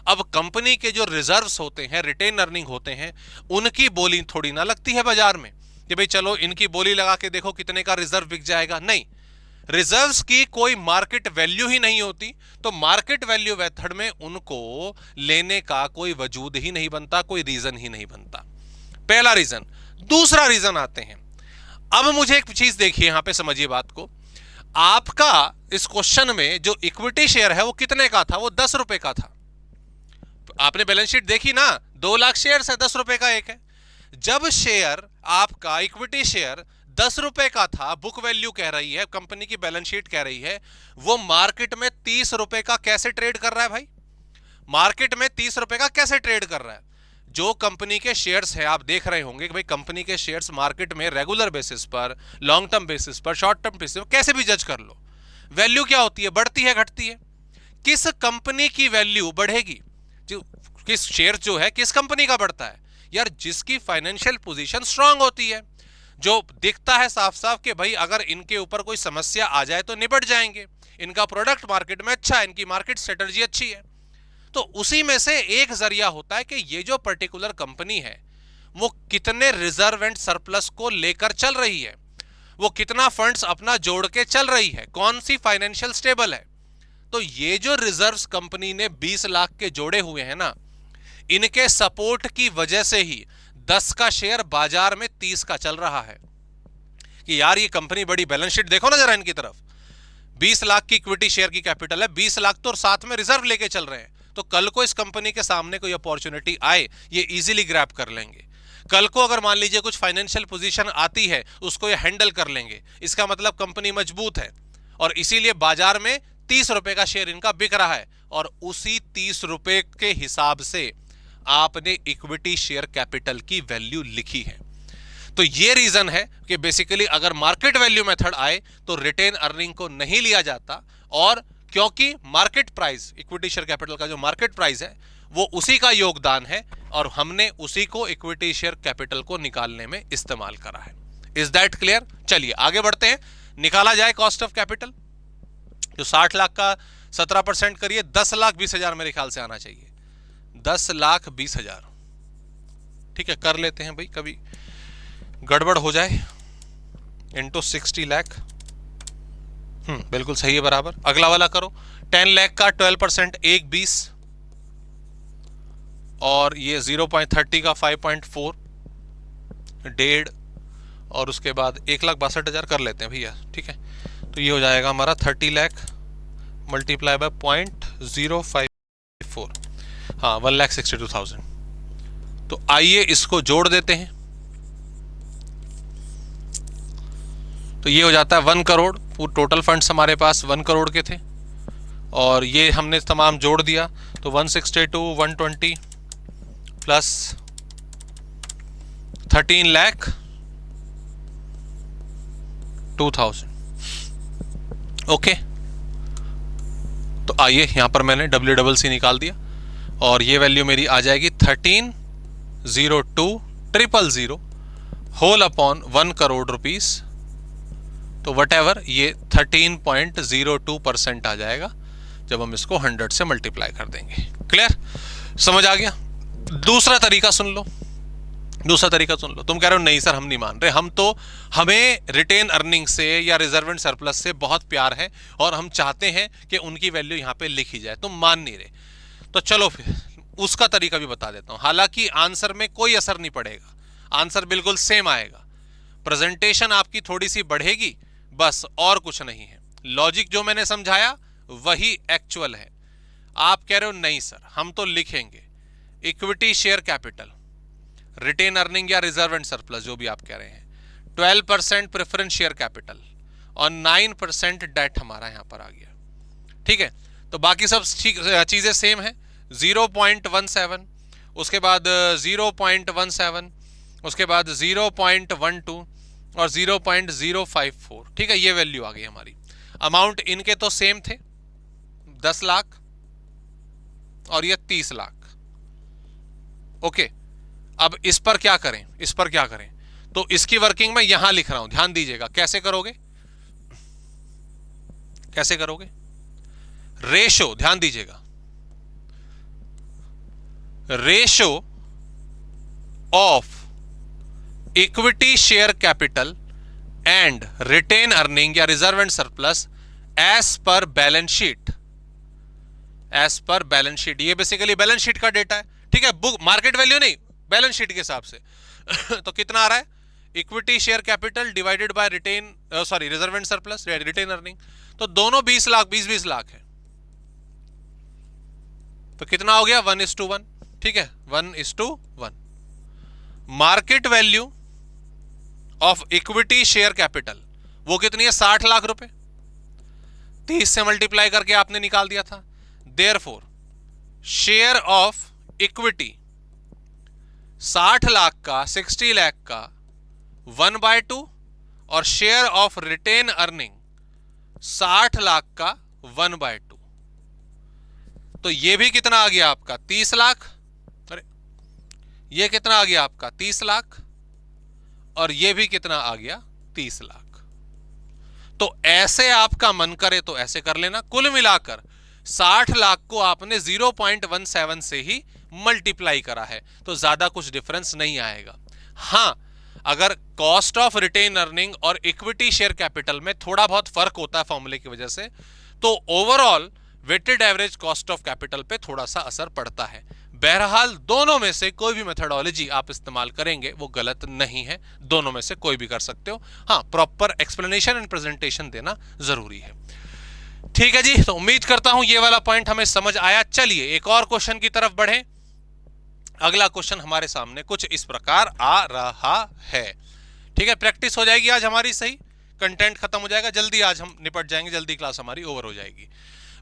अब कंपनी के जो रिजर्व्स होते हैं, रिटेन अर्निंग होते हैं, उनकी बोली थोड़ी ना लगती है बाजार में कि भाई चलो इनकी बोली लगा के देखो कितने का रिजर्व बिक जाएगा। नहीं, रिजर्व्स की कोई मार्केट वैल्यू ही नहीं होती, तो मार्केट वैल्यू मेथड में उनको लेने का कोई वजूद ही नहीं बनता, कोई रीजन ही नहीं बनता। पहला रीजन। दूसरा रीजन आते हैं, अब मुझे एक चीज देखिए यहां पे, समझिए बात को। आपका इस क्वेश्चन में जो इक्विटी शेयर है वो कितने का था, वो 10 रुपए का था। आपने बैलेंस शीट देखी ना, 2 लाख शेयर है, 10 रुपए का एक है। जब शेयर आपका इक्विटी शेयर ₹10 का था, बुक वैल्यू कह रही है, कंपनी की बैलेंस शीट कह रही है, वो मार्केट में ₹30 का कैसे ट्रेड कर रहा है भाई? मार्केट में ₹30 का कैसे ट्रेड कर रहा है? जो कंपनी के शेयर्स है, आप देख रहे होंगे कि भाई कंपनी के शेयर्स मार्केट में रेगुलर बेसिस पर, लॉन्ग टर्म बेसिस पर, शॉर्ट टर्म बेसिस पर, कैसे भी जज कर लो, वैल्यू क्या होती है? बढ़ती है, घटती है? किस कंपनी की वैल्यू बढ़ेगी? किस शेयर जो है किस कंपनी का बढ़ता है? यार जिसकी फाइनेंशियल पोजीशन स्ट्रांग होती है, जो दिखता है साफ साफ कि भाई अगर इनके ऊपर कोई समस्या आ जाए तो निपट जाएंगे, इनका प्रोडक्ट मार्केट में अच्छा है, इनकी मार्केट स्ट्रेटजी अच्छी है। तो उसी में से एक जरिया होता है कि ये जो पर्टिकुलर कंपनी है वो कितने रिजर्व एंड सरप्लस को लेकर चल रही है, वो कितना फंड्स अपना जोड़ के चल रही है, कौन सी फाइनेंशियल स्टेबल है। तो ये जो रिजर्व्स कंपनी ने 20 लाख के जोड़े हुए हैं ना, इनके सपोर्ट की वजह से ही 10 का शेयर बाजार में 30 का चल रहा है कि यार ये कंपनी बड़ी, बैलेंस शीट देखो ना जरा इनकी तरफ, 20 लाख की इक्विटी शेयर की कैपिटल है, 20 लाख तो साथ में रिजर्व लेके चल रहे हैं। तो कल को इस कंपनी के सामने कोई अपॉर्चुनिटी आए, ये इजीली ग्रैब कर लेंगे। कल को अगर मान लीजिए कुछ फाइनेंशियल पोजीशन आती है, उसको ये हैंडल कर लेंगे। इसका मतलब कंपनी मजबूत है और इसीलिए बाजार में ₹30 का शेयर इनका बिक रहा है और उसी ₹30 के हिसाब से आपने इक्विटी शेयर कैपिटल की वैल्यू लिखी है। तो ये रीजन है कि बेसिकली अगर मार्केट वैल्यू मेथड आए तो रिटेन अर्निंग को नहीं लिया जाता, और क्योंकि market price, equity share capital का जो मार्केट प्राइस है वो उसी का योगदान है और हमने उसी को इक्विटी शेयर कैपिटल को निकालने में इस्तेमाल करा है। Is that clear? चलिए आगे बढ़ते हैं। निकाला जाए कॉस्ट ऑफ कैपिटल। जो 60 लाख का 17% करिए, 10,20,000 मेरे ख्याल से आना चाहिए, 10,20,000। ठीक है, कर लेते हैं भाई, कभी गड़बड़ हो जाए। इंटू 60 लाख, बिल्कुल सही है, बराबर। अगला वाला करो, 10 लाख का 12%, 1,20, और ये 0.30 का 5.4, 1.5, और उसके बाद 1,62,000 कर लेते हैं भैया। ठीक है, तो ये हो जाएगा हमारा 30 लाख मल्टीप्लाई बाय 0.054, हाँ 1,62,000। तो आइए इसको जोड़ देते हैं, तो ये हो जाता है 1 करोड़। पूरे टोटल फंड्स हमारे पास 1 करोड़ के थे और ये हमने तमाम जोड़ दिया, तो 162, 120 प्लस 13,02,000। ओके, तो आइए यहां पर मैंने WCC निकाल दिया और ये वैल्यू मेरी आ जाएगी 13,02,000 होल अपॉन 1 करोड़ रुपीस। तो वट एवर ये 13.02% आ जाएगा जब हम इसको 100 से मल्टीप्लाई कर देंगे। क्लियर? समझ आ गया? दूसरा तरीका सुन लो, दूसरा तरीका सुन लो। तुम कह रहे हो नहीं सर हम नहीं मान रहे, हमें रिटेन अर्निंग से या रिजर्व एंड सरप्लस से बहुत प्यार है और हम चाहते हैं कि उनकी वैल्यू यहां पे लिखी जाए, तुम मान नहीं रहे। तो चलो फिर उसका तरीका भी बता देता हूं। हालांकि आंसर में कोई असर नहीं पड़ेगा, आंसर बिल्कुल सेम आएगा, प्रेजेंटेशन आपकी थोड़ी सी बढ़ेगी, बस और कुछ नहीं है। लॉजिक जो मैंने समझाया वही एक्चुअल है। आप कह रहे हो नहीं सर हम तो लिखेंगे equity share capital, retain earning या रिजर्व एंड सरप्लस जो भी आप कह रहे हैं, 12% प्रेफरेंस शेयर कैपिटल और 9% डेट हमारा यहां पर आ गया। ठीक है, तो बाकी सब चीजें सेम है। 0.17, उसके बाद 0.17, उसके बाद 0.12 और 0.054। ठीक है, ये वैल्यू आ गई हमारी। अमाउंट इनके तो सेम थे, 10 लाख और ये 30 लाख। ओके, अब इस पर क्या करें, इस पर क्या करें? तो इसकी वर्किंग मैं यहां लिख रहा हूं, ध्यान दीजिएगा। कैसे करोगे, कैसे करोगे? रेशो, ध्यान दीजिएगा, ratio of equity share capital and retain earning या reserve and surplus as per balance sheet, as per balance sheet. ये बेसिकली बैलेंस शीट का डेटा है। ठीक है, बुक मार्केट वैल्यू नहीं, बैलेंस शीट के हिसाब से। तो कितना आ रहा है? Equity share capital divided by retain, sorry reserve and surplus, retain earning. तो दोनों 20 लाख 20 लाख है, तो कितना हो गया? 1:1। ठीक है, 1:1। Market value of equity share capital, वो कितनी है? 60 लाख रुपए। 30 से मल्टीप्लाई करके आपने निकाल दिया था। Therefore share of equity 60 lakh का, 60 लाख का 1/2, और share of retain earning 60 lakh का 1/2। तो ये भी कितना आ गया आपका? 30 लाख। अरे ये कितना आ गया आपका? 30 लाख। और ये भी कितना आ गया? 30 लाख। तो ऐसे आपका मन करे तो ऐसे कर लेना। कुल मिलाकर 60 लाख को आपने 0.17 से ही मल्टीप्लाई करा है, तो ज्यादा कुछ डिफरेंस नहीं आएगा। हां, अगर कॉस्ट ऑफ रिटेन अर्निंग और इक्विटी शेयर कैपिटल में थोड़ा बहुत फर्क होता है फॉर्मूले की वजह से, तो overall weighted average cost of capital पे थोड़ा सा असर पड़ता है। बहरहाल दोनों में से कोई भी मेथडोलॉजी आप इस्तेमाल करेंगे वो गलत नहीं है, दोनों में से कोई भी कर सकते हो। हाँ, प्रॉपर एक्सप्लेनेशन एंड प्रेजेंटेशन देना जरूरी है। ठीक है जी, तो उम्मीद करता हूं ये वाला पॉइंट हमें समझ आया। चलिए एक और क्वेश्चन की तरफ बढ़ें। अगला क्वेश्चन हमारे सामने कुछ इस प्रकार आ रहा है। ठीक है, प्रैक्टिस हो जाएगी आज हमारी, सही कंटेंट खत्म हो जाएगा जल्दी, आज हम निपट जाएंगे जल्दी, क्लास हमारी ओवर हो जाएगी।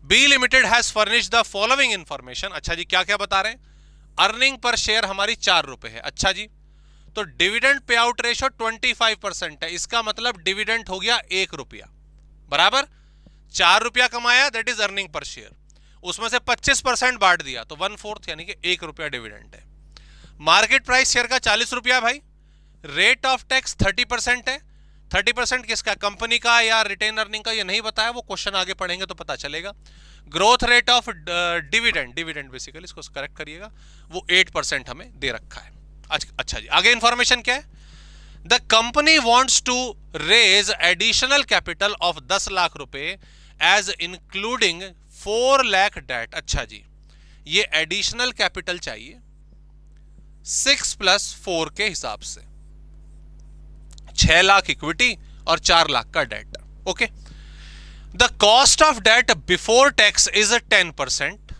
B limited has furnish the following information. अच्छा जी, क्या क्या बता रहे हैं? अर्निंग पर शेयर हमारी 4 रुपए है। अच्छा जी, तो डिविडेंड पे आउट रेशो 25% है, इसका मतलब डिविडेंड हो गया 1 रुपया, बराबर 4 रुपया कमाया, that is earning per share. उसमें से 25% बांट दिया तो 1/4 यानी कि 1 रुपया डिविडेंड है। मार्केट प्राइस शेयर का 40 रुपया भाई। रेट ऑफ टैक्स 30% है। 30% किसका? कंपनी का या रिटेन अर्निंग का? ये नहीं बताया, वो क्वेश्चन आगे पढ़ेंगे तो पता चलेगा। Growth rate of dividend, dividend basically इसको करेक्ट करिएगा, वो 8% हमें दे रखा है। अच्छा जी, आगे इंफॉर्मेशन क्या है? The company wants to raise additional capital of 10 lakh रुपए एज इंक्लूडिंग 4 लाख डेट। अच्छा जी, ये एडिशनल कैपिटल चाहिए 6 + 4 के हिसाब से, 6 लाख इक्विटी और 4 लाख का debt. Okay, the cost of debt before tax is 10%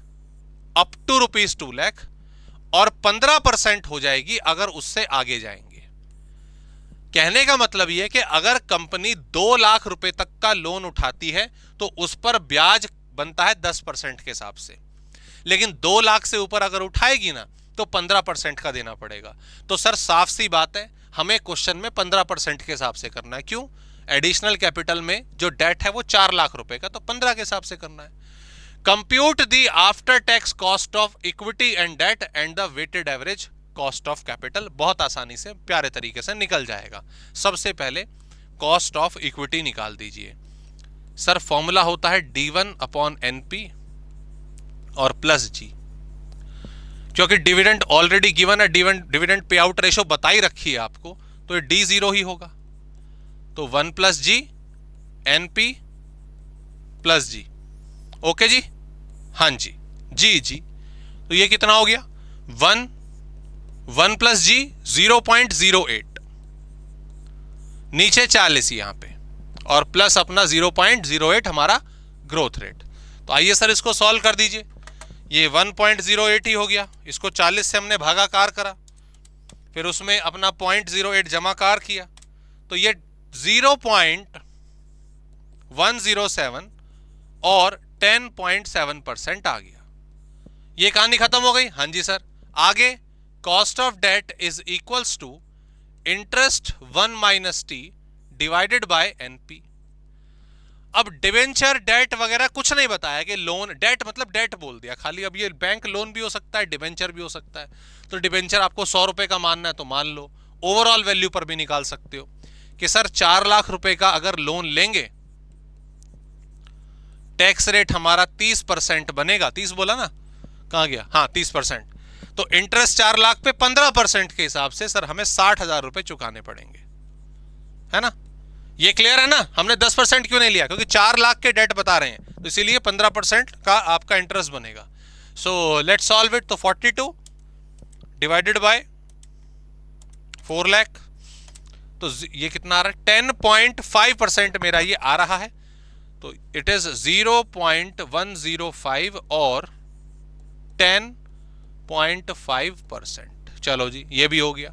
up to ₹2 lakh, और 15% हो जाएगी अगर उससे आगे जाएंगे। कहने का मतलब यह कि अगर कंपनी 2 लाख रुपए तक का लोन उठाती है तो उस पर ब्याज बनता है 10% के हिसाब से, लेकिन 2 लाख से ऊपर अगर उठाएगी ना तो 15% का देना पड़ेगा। तो सर साफ सी बात है, हमें क्वेश्चन में 15% के हिसाब से करना है। क्यों? एडिशनल कैपिटल में जो डेट है वो 4 लाख रुपए का, तो 15 के हिसाब से करना है। Compute the after tax cost of equity and debt and the weighted average cost of capital. बहुत आसानी से प्यारे तरीके से निकल जाएगा। सबसे पहले कॉस्ट ऑफ इक्विटी निकाल दीजिए। सर फॉर्मूला होता है D1/NP और प्लस G, क्योंकि डिविडेंड ऑलरेडी गिवन है, डिविडेंड पे आउट रेशो बताई रखी है आपको, तो ये D0 ही होगा। तो 1 + G NP + G। ओके जी, हाँ जी, जी। तो ये कितना हो गया? 1 + G 0.08, नीचे 40 यहां पे, और प्लस अपना 0.08 हमारा ग्रोथ रेट। तो आइए सर इसको सॉल्व कर दीजिए। ये 1.08 ही हो गया, इसको 40 से हमने भागाकार करा, फिर उसमें अपना 0.08 जमाकार किया, तो ये 0.107 और 10.7% आ गया। ये कहानी खत्म हो गई। हाँ जी सर, आगे cost of debt is equals to interest 1 - T divided by NP। अब डिवेंचर डेट वगैरह कुछ नहीं बताया कि लोन, डेट मतलब डेट बोल दिया खाली। अब ये बैंक लोन भी हो सकता है, डिवेंचर भी हो सकता है। तो डिवेंचर आपको 100 रुपए का मानना है तो मान लो, ओवरऑल वैल्यू पर भी निकाल सकते हो कि सर 4 लाख रुपए का अगर लोन लेंगे, टैक्स रेट हमारा 30% बनेगा। 30 बोला ना, कहां गया? हाँ 30%। तो इंटरेस्ट 4 लाख पे 15% के हिसाब से सर हमें 60,000 रुपए चुकाने पड़ेंगे, है ना? ये क्लियर है ना? हमने 10% क्यों नहीं लिया? क्योंकि 4 लाख के डेट बता रहे हैं, तो इसीलिए 15% का आपका इंटरेस्ट बनेगा। So let's solve it. तो 42 डिवाइडेड बाय 4 लाख, तो ये कितना आ रहा है? 10.5% मेरा ये आ रहा है। तो इट इज 0.105 और 10.5%। चलो जी, ये भी हो गया।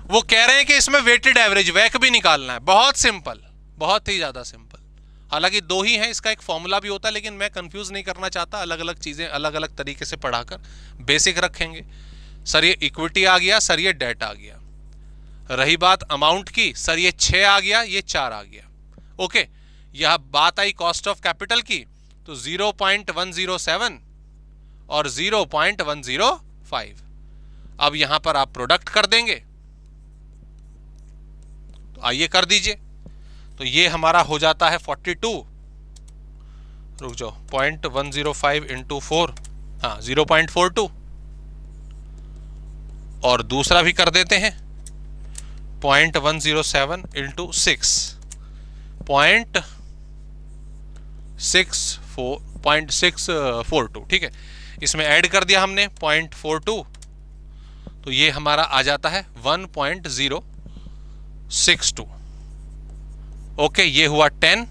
वो कह रहे हैं कि इसमें वेटेड एवरेज वैक भी निकालना है। बहुत सिंपल, बहुत ही ज्यादा सिंपल। हालांकि दो ही हैं, इसका एक फॉर्मूला भी होता है, लेकिन मैं कंफ्यूज नहीं करना चाहता, अलग अलग चीजें अलग अलग तरीके से पढ़ाकर बेसिक रखेंगे। सर ये इक्विटी आ गया, सर ये डेट आ गया। रही बात अमाउंट की, सर ये 6 आ गया, ये 4 आ गया। ओके, यह बात आई कॉस्ट ऑफ कैपिटल की, तो 0.107 और 0.105। अब यहां पर आप प्रोडक्ट कर देंगे, तो आइए कर दीजिए। तो ये हमारा हो जाता है 42, रुक जाओ, 0.105 इंटू 4, हाँ 0.42। और दूसरा भी कर देते हैं 0.107 इंटू 6, 0.642, ठीक है। इसमें ऐड कर दिया हमने 0.42, तो ये हमारा आ जाता है 1.062। ओके, ये हुआ 10,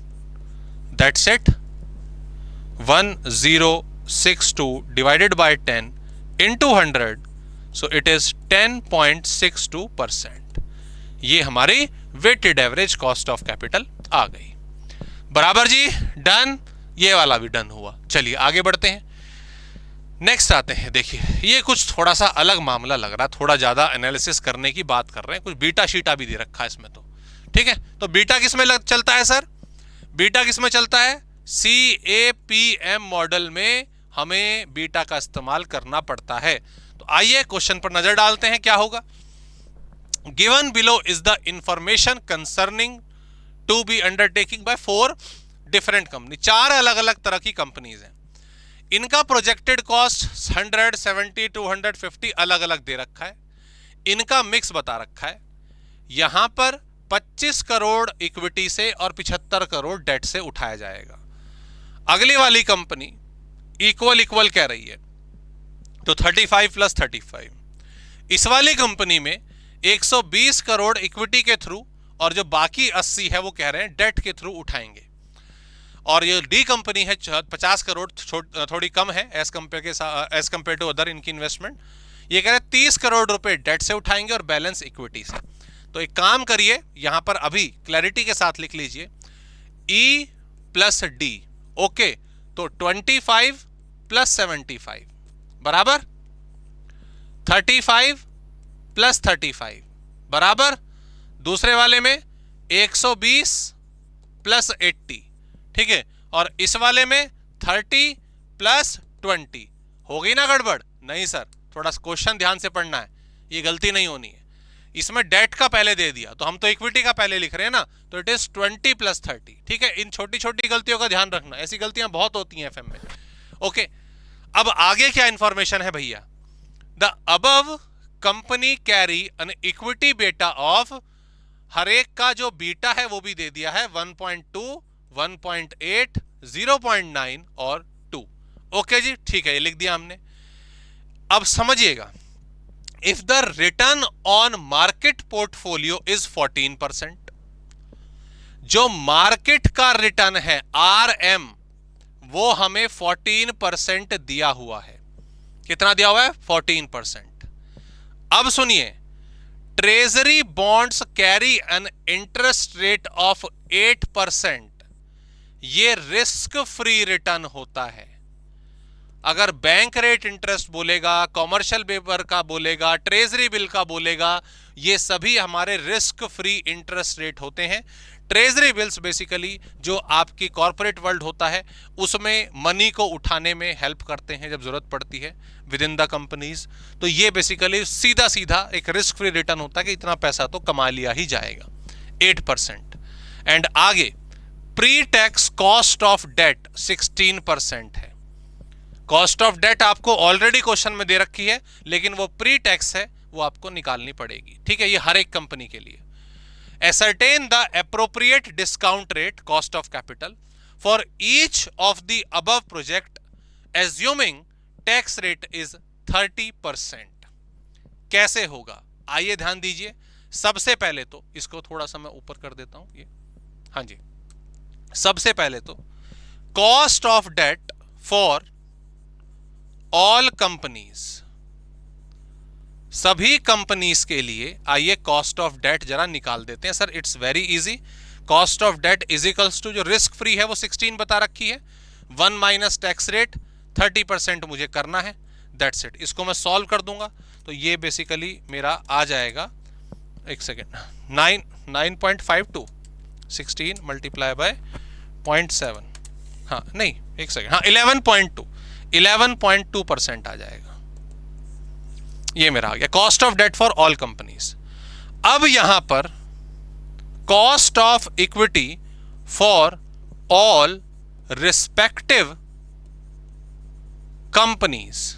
that's it. 1062 divided by 10 into 100, so it is 10.62%। ये हमारी weighted average cost of capital आ गई। बराबर जी, डन। ये वाला भी डन हुआ। चलिए आगे बढ़ते हैं, नेक्स्ट आते हैं। देखिए ये कुछ थोड़ा सा अलग मामला लग रहा है, थोड़ा ज्यादा एनालिसिस करने की बात कर रहे हैं, कुछ बीटा शीटा भी दे रखा है इसमें। तो ठीक है, तो बीटा किस में चलता है सर? बीटा किस में चलता है? CAPM मॉडल में हमें बीटा का इस्तेमाल करना पड़ता है। तो आइए क्वेश्चन पर नजर डालते हैं, क्या होगा। Given below is the information concerning to be undertaking by 4 different company. 4 अलग अलग तरह की कंपनीज हैं। इनका प्रोजेक्टेड कॉस्ट 100, 70, 250 अलग अलग दे रखा है। इनका मिक्स बता रखा है। यहां पर 25 करोड़ इक्विटी से और 75 करोड़ डेट से उठाया जाएगा। अगली वाली कंपनी इक्वल इक्वल कह रही है, तो 35 प्लस 35। इस वाली कंपनी में 120 करोड़ इक्विटी के थ्रू और जो बाकी 80 है वो कह रहे हैं डेट के थ्रू उठाएंगे। और ये डी कंपनी है 50 करोड़, थोड़ी कम है एज कंपेयर टू अदर इनकी इन्वेस्टमेंट। ये कह रहे हैं 30 करोड़ रुपए डेट से उठाएंगे और बैलेंस इक्विटी से। तो एक काम करिए, यहां पर अभी क्लैरिटी के साथ लिख लीजिए E प्लस डी। ओके, तो 25 प्लस 75 बराबर 35 प्लस 35 बराबर दूसरे वाले में 120 प्लस 80, ठीक है। और इस वाले में 30 प्लस 20। हो गई ना गड़बड़? नहीं सर, थोड़ा क्वेश्चन ध्यान से पढ़ना है, ये गलती नहीं होनी है। इसमें डेट का पहले दे दिया, तो हम तो इक्विटी का पहले लिख रहे हैं ना, तो इट इज 20 प्लस 30, ठीक है। इन छोटी छोटी गलतियों का ध्यान रखना, ऐसी गलतियां बहुत होती हैं एफएम में। ओके, अब आगे क्या इंफॉर्मेशन है भैया? The above company carry an equity बेटा ऑफ, हर एक का जो बीटा है वो भी दे दिया है 1.2, 1.8, 0.9 और 2। ओके जी, ठीक है, ये लिख दिया हमने। अब समझिएगा, if the return on market portfolio is 14%, जो मार्केट का रिटर्न है RM, वो हमें 14% दिया हुआ है। कितना दिया हुआ है? 14%। अब सुनिए, treasury bonds carry an interest rate of 8%। ये रिस्क फ्री रिटर्न होता है। अगर बैंक रेट इंटरेस्ट बोलेगा, कॉमर्शियल पेपर का बोलेगा, ट्रेजरी बिल का बोलेगा, ये सभी हमारे रिस्क फ्री इंटरेस्ट रेट होते हैं। ट्रेजरी बिल्स बेसिकली जो आपकी कॉर्पोरेट वर्ल्ड होता है उसमें मनी को उठाने में हेल्प करते हैं जब जरूरत पड़ती है विद इन द कंपनीज। तो ये बेसिकली सीधा सीधा एक रिस्क फ्री रिटर्न होता है कि इतना पैसा तो कमा लिया ही जाएगा, 8%। एंड आगे pre tax cost of debt 16% है। कॉस्ट ऑफ डेट आपको ऑलरेडी क्वेश्चन में दे रखी है, लेकिन वो प्री टैक्स है, वो आपको निकालनी पड़ेगी, ठीक है। ये हर एक कंपनी के लिए। Ascertain the appropriate discount rate, cost of capital, for each of the above project, assuming tax rate is 30%. कैसे होगा? आइए ध्यान दीजिए। सबसे पहले तो इसको थोड़ा सा मैं ऊपर कर देता हूं, ये, हाँ जी। सबसे पहले तो cost of debt for all companies सभी कंपनीज के लिए आइए कॉस्ट ऑफ डेट जरा निकाल देते हैं sir. It's very easy. Cost of debt is equals to, जो रिस्क फ्री है वो 16 बता रखी है, 1 माइनस टैक्स रेट 30% मुझे करना है, दैट्स इट। इसको मैं सॉल्व कर दूंगा तो ये बेसिकली मेरा आ जाएगा, एक सेकेंड, 9.52, 16 मल्टीप्लाई बाय 0.7, हाँ नहीं एक सेकेंड, हाँ 11.2% आ जाएगा। ये मेरा आ गया cost of debt for all companies. अब यहां पर cost of equity for all respective companies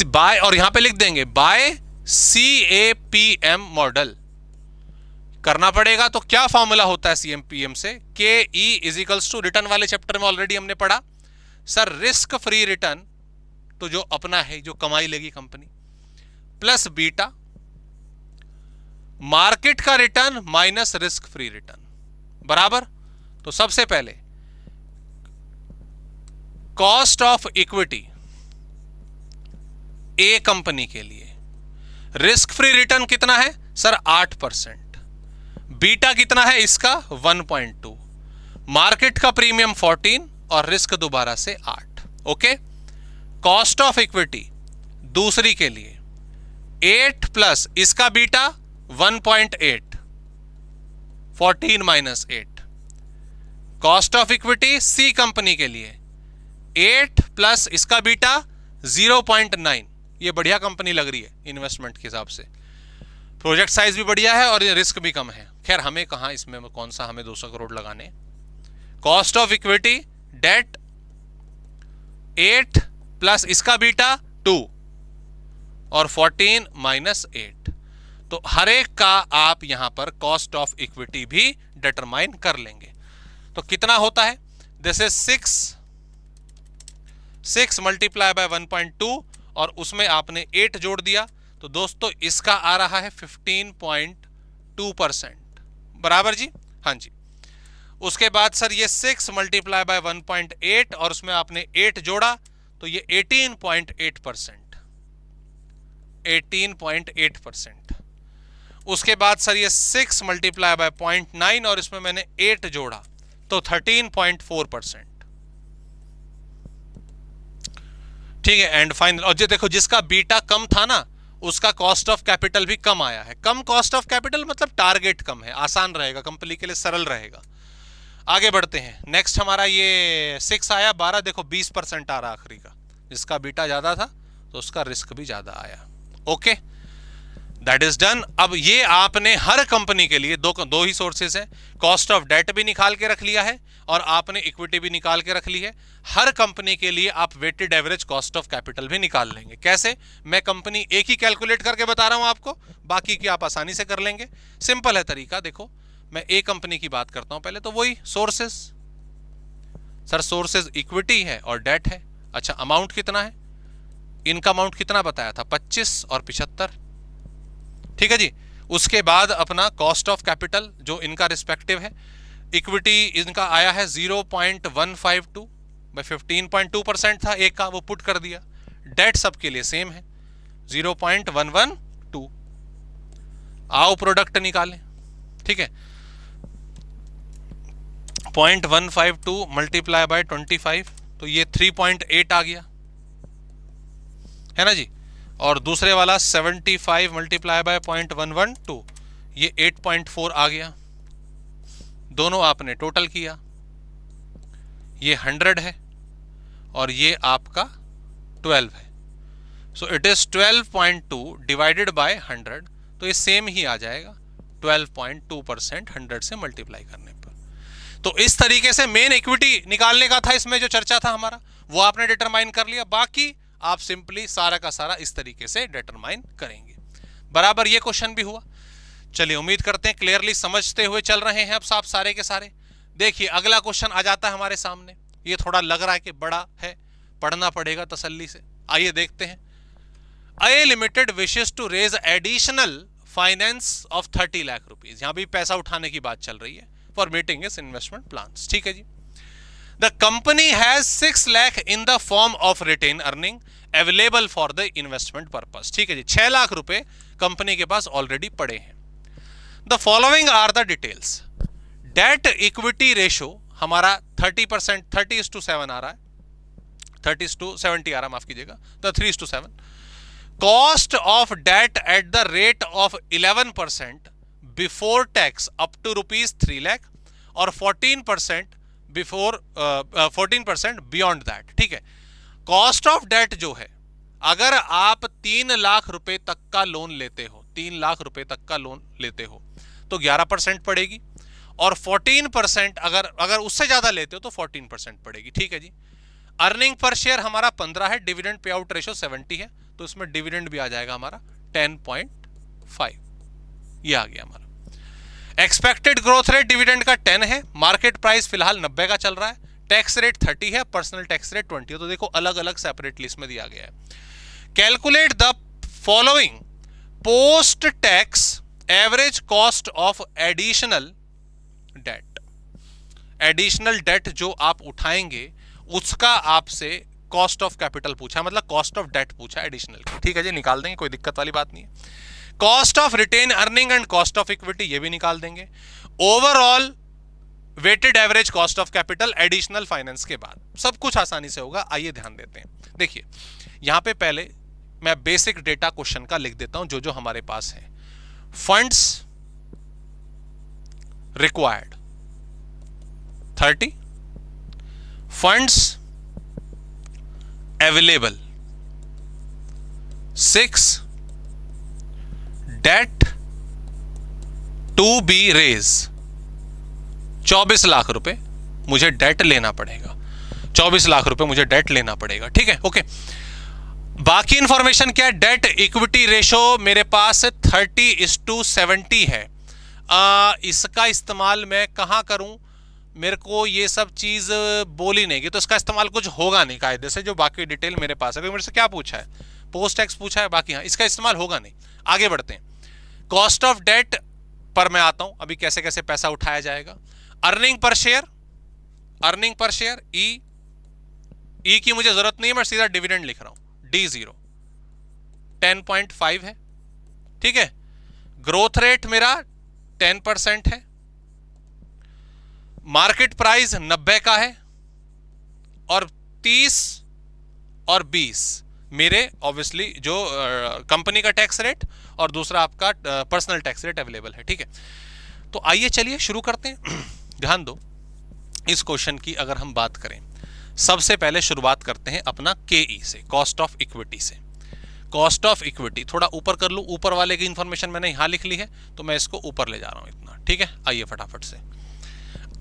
by, और यहां पे लिख देंगे बाय CAPM मॉडल करना पड़ेगा। तो क्या फॉर्मूला होता है CAPM से? KE is equals to, return वाले चैप्टर में ऑलरेडी हमने पढ़ा सर, रिस्क फ्री रिटर्न तो जो अपना है, जो कमाई लेगी कंपनी, प्लस बीटा, मार्केट का return minus risk free return, बराबर। तो सबसे पहले cost of equity A company के लिए, रिस्क फ्री रिटर्न कितना है सर? 8%, बीटा कितना है इसका? 1.2, मार्केट का प्रीमियम 14 और रिस्क दोबारा से 8। ओके, कॉस्ट ऑफ इक्विटी दूसरी के लिए 8 प्लस इसका beta 1.8, 14 minus 8। Cost of equity C company के लिए 8 प्लस इसका बीटा 0.9। ये बढ़िया कंपनी लग रही है इन्वेस्टमेंट के हिसाब से, प्रोजेक्ट साइज भी बढ़िया है और रिस्क भी कम है। खैर हमें कहां इसमें, कौन सा हमें 200 करोड़ लगाने। Cost of equity debt 8 plus इसका बीटा 2 और 14 माइनस 8। तो हर एक का आप यहां पर कॉस्ट ऑफ इक्विटी भी डिटरमाइन कर लेंगे। तो कितना होता है? दिस इज 6 मल्टीप्लाई बाय 1.2 और उसमें आपने 8 जोड़ दिया, तो दोस्तों इसका आ रहा है 15.2%, बराबर जी? हाँ जी। उसके बाद सर ये 6 मल्टीप्लाई बाय 1.8 और उसमें आपने 8 जोड़ा, तो ये 18.8%, 18.8%। उसके बाद सर ये 6 मल्टीप्लाई बाय 0.9 और इसमें मैंने 8 जोड़ा, तो 13.4%। ठीक है, एंड फाइनल। और जो देखो जिसका बीटा कम था ना, उसका कॉस्ट ऑफ कैपिटल भी कम आया है। कम कॉस्ट ऑफ कैपिटल मतलब टारगेट कम है, आसान रहेगा कंपनी के लिए, सरल रहेगा। आगे बढ़ते हैं। नेक्स्ट हमारा ये 6 आया, 12 देखो 20% आ रहा आखिरी का। जिसका बीटा ज्यादा था तो उसका रिस्क भी ज्यादा आया। Okay, that is done. अब ये आपने हर कंपनी के लिए दो ही सोर्सेज है, कॉस्ट ऑफ डेट भी निकाल के रख लिया है और आपने इक्विटी भी निकाल के रख ली है। हर कंपनी के लिए आप weighted average cost of capital भी निकाल लेंगे। कैसे? मैं कंपनी एक ही कैलकुलेट करके बता रहा हूं आपको, बाकी की आप आसानी से कर लेंगे। सिंपल है तरीका। देखो मैं ए कंपनी की बात करता हूं पहले, तो वही सोर्सेज। सर सोर्सेज इक्विटी है और डेट है। अच्छा, अमाउंट कितना है? इनका अमाउंट कितना बताया था? 25 और 75। ठीक है जी। उसके बाद अपना कॉस्ट ऑफ कैपिटल जो इनका रिस्पेक्टिव है, इक्विटी इनका आया है 0.152 भाई 15.2% था एक का, वो पुट कर दिया। डेट सबके लिए सेम है 0.112। आओ प्रोडक्ट निकालें। ठीक है, 0.152 मल्टीप्लाई बाय 25, तो ये 3.8 आ गया, है ना जी। और दूसरे वाला 75 मल्टीप्लाई बाय 0.112, ये 8.4 आ गया। दोनों आपने टोटल किया, ये 100 है और ये आपका 12 है। So it is 12.2 divided by 100, तो ये सेम ही आ जाएगा 12.2% 100 से मल्टीप्लाई करने पर। तो इस तरीके से मेन इक्विटी निकालने का था, इसमें जो चर्चा था हमारा वो आपने डिटरमाइन कर लिया। बाकी आप सिंपली सारा का सारा इस तरीके से डिटरमाइन करेंगे। बराबर, ये क्वेश्चन भी हुआ। चलिए, उम्मीद करते हैं क्लियरली समझते हुए चल रहे हैं अब आप सारे के सारे। देखिए अगला क्वेश्चन आ जाता है हमारे सामने। ये थोड़ा लग रहा है कि बड़ा है, पढ़ना पड़ेगा तसल्ली से। आइए देखते हैं। A limited wishes to raise additional finance of 30 lakh rupees. यहां भी पैसा उठाने की बात चल रही है for meeting its investment plans. ठीक है जी। The company has 6 lakh in the form of retain earning available for the investment purpose. ठीक है जी, 6 लाख रुपए कंपनी के पास ऑलरेडी पड़े हैं। The following are the details. Debt equity ratio हमारा 30%, 30:7 आ रहा है, 30:70 आ रहा है, माफ कीजिएगा, तो 3:7। Cost of debt at the rate of 11% before tax up to ₹3 lakh और 14% बिफोर 14% बियॉन्ड दैट। ठीक है, कॉस्ट ऑफ डेट जो है, अगर आप 3 लाख रुपए तक का लोन लेते हो, 3 लाख रुपए तक का लोन लेते हो तो 11% पड़ेगी, और 14% अगर उससे ज्यादा लेते हो तो 14% पड़ेगी। ठीक है जी। अर्निंग पर शेयर हमारा 15 है, डिविडेंड पे आउट रेशो 70 है, तो इसमें डिविडेंड भी आ जाएगा हमारा 10.5, ये आ गया हमारा। एक्सपेक्टेड ग्रोथ रेट डिविडेंड का 10 है, मार्केट प्राइस फिलहाल 90 का चल रहा है, टैक्स रेट 30 है, पर्सनल टैक्स रेट 20 है। तो देखो अलग अलग सेपरेट लिस्ट में दिया गया है। Calculate the following post tax average cost of additional date. Additional date जो आप उठाएंगे उसका आपसे कॉस्ट ऑफ कैपिटल पूछा, मतलब कॉस्ट ऑफ डेट पूछा एडिशनल। ठीक है जी, निकाल देंगे, कोई दिक्कत वाली बात नहीं है। Cost of retain earning and cost of equity ये भी निकाल देंगे। Overall weighted average cost of capital additional finance के बाद सब कुछ आसानी से होगा। आइए ध्यान देते हैं। देखिए यहां पे पहले मैं बेसिक डेटा क्वेश्चन का लिख देता हूं जो जो हमारे पास है। Funds required 30, funds available 6, debt to be raise 24 lakh रुपए मुझे डेट लेना पड़ेगा, 24 लाख रुपए मुझे डेट लेना पड़ेगा। ठीक है, ओके। बाकी इंफॉर्मेशन क्या है? डेट इक्विटी रेशो मेरे पास 30:70 है। इसका इस्तेमाल मैं कहां करूं? मेरे को ये सब चीज बोली नहीं कि, तो इसका इस्तेमाल कुछ होगा नहीं कायदे से। जो बाकी डिटेल मेरे पास है, मेरे से क्या पूछा है, पोस्ट टैक्स पूछा है, बाकी हाँ इसका इस्तेमाल होगा नहीं। आगे बढ़ते हैं। कॉस्ट ऑफ डेट पर मैं आता हूं, अभी कैसे कैसे पैसा उठाया जाएगा। Earning per share, earning per share E की मुझे जरूरत नहीं है, मैं सीधा डिविडेंड लिख रहा हूं। D0 10.5 है। ठीक है, ग्रोथ रेट मेरा 10% है, मार्केट प्राइस 90 का है, और 30 और 20 मेरे ऑब्वियसली जो कंपनी का टैक्स रेट और दूसरा आपका पर्सनल टैक्स रेट अवेलेबल है। ठीक है, तो आइए चलिए शुरू करते हैं। ध्यान दो, इस क्वेश्चन की अगर हम बात करें, सबसे पहले शुरुआत करते हैं अपना KE से, कॉस्ट ऑफ इक्विटी से। कॉस्ट ऑफ इक्विटी थोड़ा ऊपर कर लूं, ऊपर वाले की इंफॉर्मेशन मैंने यहां लिख ली है तो मैं इसको ऊपर ले जा रहा हूं इतना। ठीक है, आइए फटाफट से।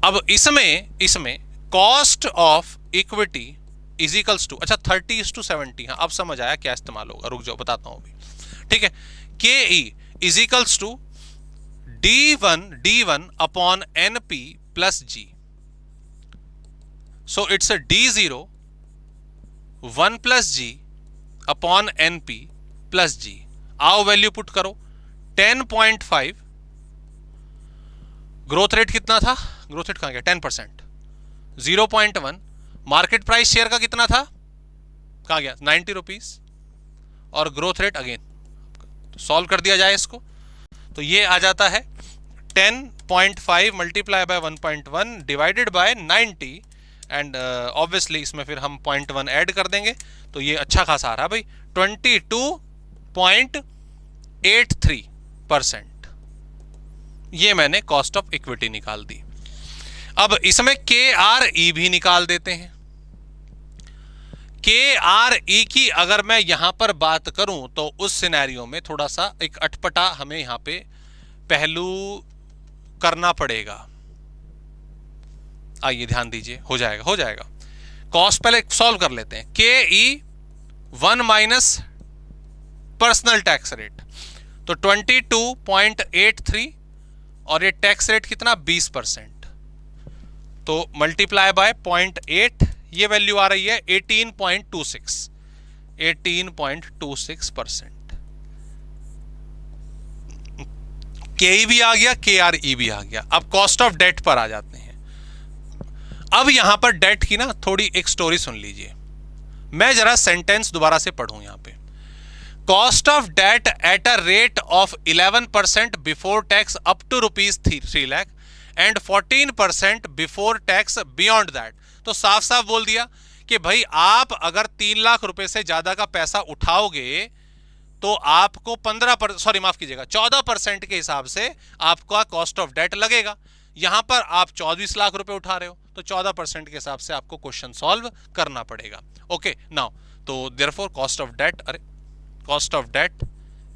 अब इसमें cost of equity is equals to, अच्छा 30:70, हाँ अब समझ आया क्या इस्तेमाल होगा, रुक जाओ बताता हूं अभी। ठीक है, KE is equals to D1 upon NP plus G। So it's a D0 1 plus G upon NP plus G। आओ वैल्यू पुट करो, 10.5। ग्रोथ रेट कितना था? ग्रोथ रेट कहां गया? 10%। 0.1 मार्केट प्राइस शेयर का कितना था? कहां गया? 90 रुपीज। और ग्रोथ रेट अगेन सॉल्व कर दिया जाए इसको तो ये आ जाता है 10.5 multiply by 1.1 divided by 90, and obviously इसमें फिर हम 0.1 ऐड कर देंगे तो ये अच्छा खासा आ रहा है भाई, 22.83%। ये मैंने कॉस्ट ऑफ इक्विटी निकाल दी। अब इसमें KRE भी निकाल देते हैं। KRE की अगर मैं यहां पर बात करूं तो उस सिनेरियो में थोड़ा सा एक अटपटा हमें यहां पे पहलू करना पड़ेगा। आइए ध्यान दीजिए, हो जाएगा। कॉस्ट पहले सॉल्व कर लेते हैं। KE1 minus personal tax rate तो 22.83, और ये टैक्स रेट कितना? 20%। तो मल्टीप्लाई बाय 0.8, ये वैल्यू आ रही है 18.26%। KE भी आ गया, KRE भी आ गया। अब कॉस्ट ऑफ डेट पर आ जाते हैं। अब यहां पर डेट की ना थोड़ी एक स्टोरी सुन लीजिए, मैं जरा सेंटेंस दोबारा से पढ़ूं यहां पे। Cost of debt at a rate of 11% before tax up to ₹3 lakh and 14% before tax beyond that. तो साफ साफ बोल दिया कि भाई आप अगर 3 लाख रुपए से ज्यादा का पैसा उठाओगे तो आपको 14% के हिसाब से आपका कॉस्ट ऑफ डेट लगेगा। यहां पर आप 24 लाख रुपए उठा रहे हो तो 14% के हिसाब से आपको क्वेश्चन सॉल्व करना पड़ेगा। ओके नाउ, तो therefore cost of debt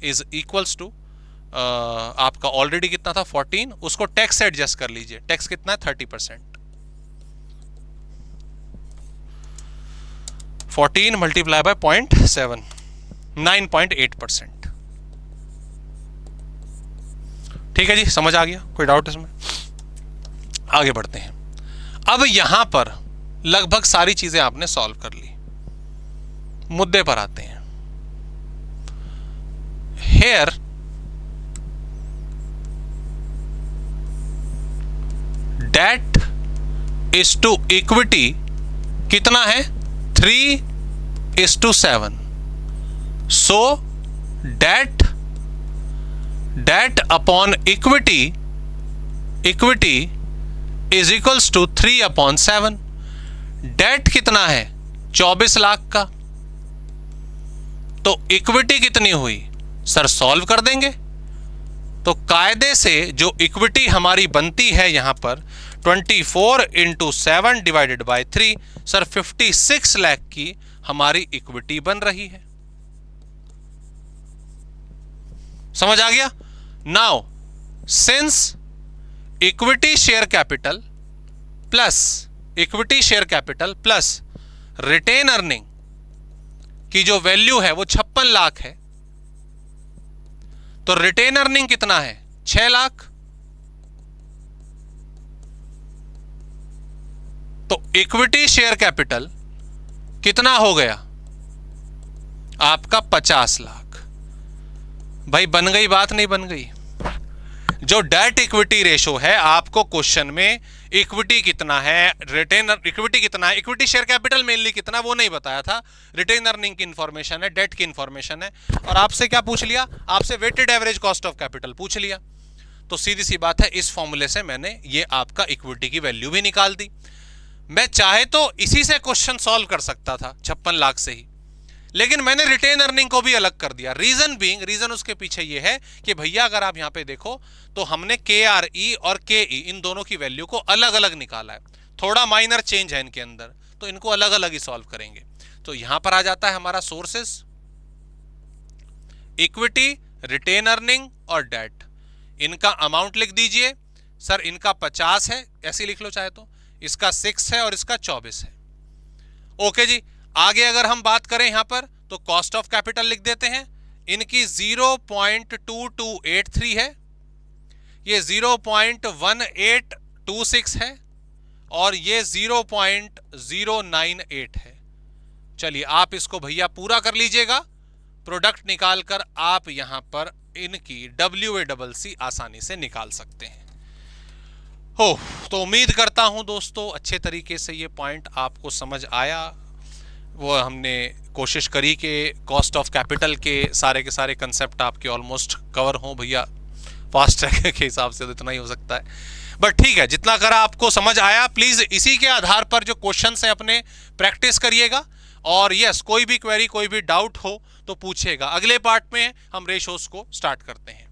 is equals to आपका ऑलरेडी कितना था 14, उसको टैक्स से एडजस्ट कर लीजिए। टैक्स कितना है 30%। 14 मल्टीप्लाई बाय 0.7, 9.8%। ठीक है जी, समझ आ गया? कोई डाउट इसमें? आगे बढ़ते हैं। अब यहां पर लगभग सारी चीजें आपने सॉल्व कर ली। मुद्दे पर आते हैं। Here debt is to equity कितना है 3:7। So debt upon equity is equals to 3/7। Debt कितना है 24 लाख का, तो इक्विटी कितनी हुई सर? सॉल्व कर देंगे तो कायदे से जो इक्विटी हमारी बनती है यहां पर 24 × 7 डिवाइडेड बाय 3, सर 56 लाख की हमारी इक्विटी बन रही है। समझ आ गया? Now since equity share capital plus retained earning की जो वैल्यू है वो 56 लाख है, तो रिटेन अर्निंग कितना है 6 लाख। तो इक्विटी शेयर कैपिटल कितना हो गया आपका 50 लाख। भाई बन गई बात, नहीं बन गई? जो डेट इक्विटी रेशो है, आपको क्वेश्चन में इक्विटी कितना है, रिटेन इक्विटी कितना है, इक्विटी शेयर कैपिटल मेनली कितना वो नहीं बताया था, रिटेन अर्निंग की इंफॉर्मेशन है, डेट की इंफॉर्मेशन है, और आपसे क्या पूछ लिया? आपसे weighted average cost of capital पूछ लिया। तो सीधी सी बात है, इस फॉर्मूले से मैंने ये आपका इक्विटी की वैल्यू भी निकाल दी। मैं चाहे तो इसी से क्वेश्चन सॉल्व कर सकता था 56 लाख से ही, लेकिन मैंने रिटेन अर्निंग को भी अलग कर दिया। रीजन उसके पीछे ये है कि भैया अगर आप यहां पे देखो तो हमने KRE और KE इन दोनों की वैल्यू को अलग अलग निकाला है। थोड़ा माइनर चेंज है इनके अंदर, तो इनको अलग अलग ही सॉल्व करेंगे। तो यहां पर आ जाता है हमारा सोर्सेस, इक्विटी, रिटेन अर्निंग और डेट। इनका अमाउंट लिख दीजिए। सर इनका 50 है, ऐसे लिख लो चाहे तो, इसका 6 है और इसका 24 है। ओके जी, आगे अगर हम बात करें यहां पर तो कॉस्ट ऑफ कैपिटल लिख देते हैं। इनकी 0.2283 है, ये 0.1826 है और ये 0.098 है। चलिए आप इसको भैया पूरा कर लीजिएगा। प्रोडक्ट निकालकर आप यहां पर इनकी WACC आसानी से निकाल सकते हैं। हो, तो उम्मीद करता हूं दोस्तों अच्छे तरीके से ये पॉइंट आपको समझ आया। वो हमने कोशिश करी कि कॉस्ट ऑफ कैपिटल के सारे कंसेप्ट आपके ऑलमोस्ट कवर हों भैया। फास्ट ट्रैक के हिसाब से तो इतना ही हो सकता है, बट ठीक है, जितना करा आपको समझ आया। प्लीज इसी के आधार पर जो क्वेश्चंस हैं अपने प्रैक्टिस करिएगा, और यस कोई भी क्वेरी कोई भी डाउट हो तो पूछेगा। अगले पार्ट में हम रेशोस को स्टार्ट करते हैं।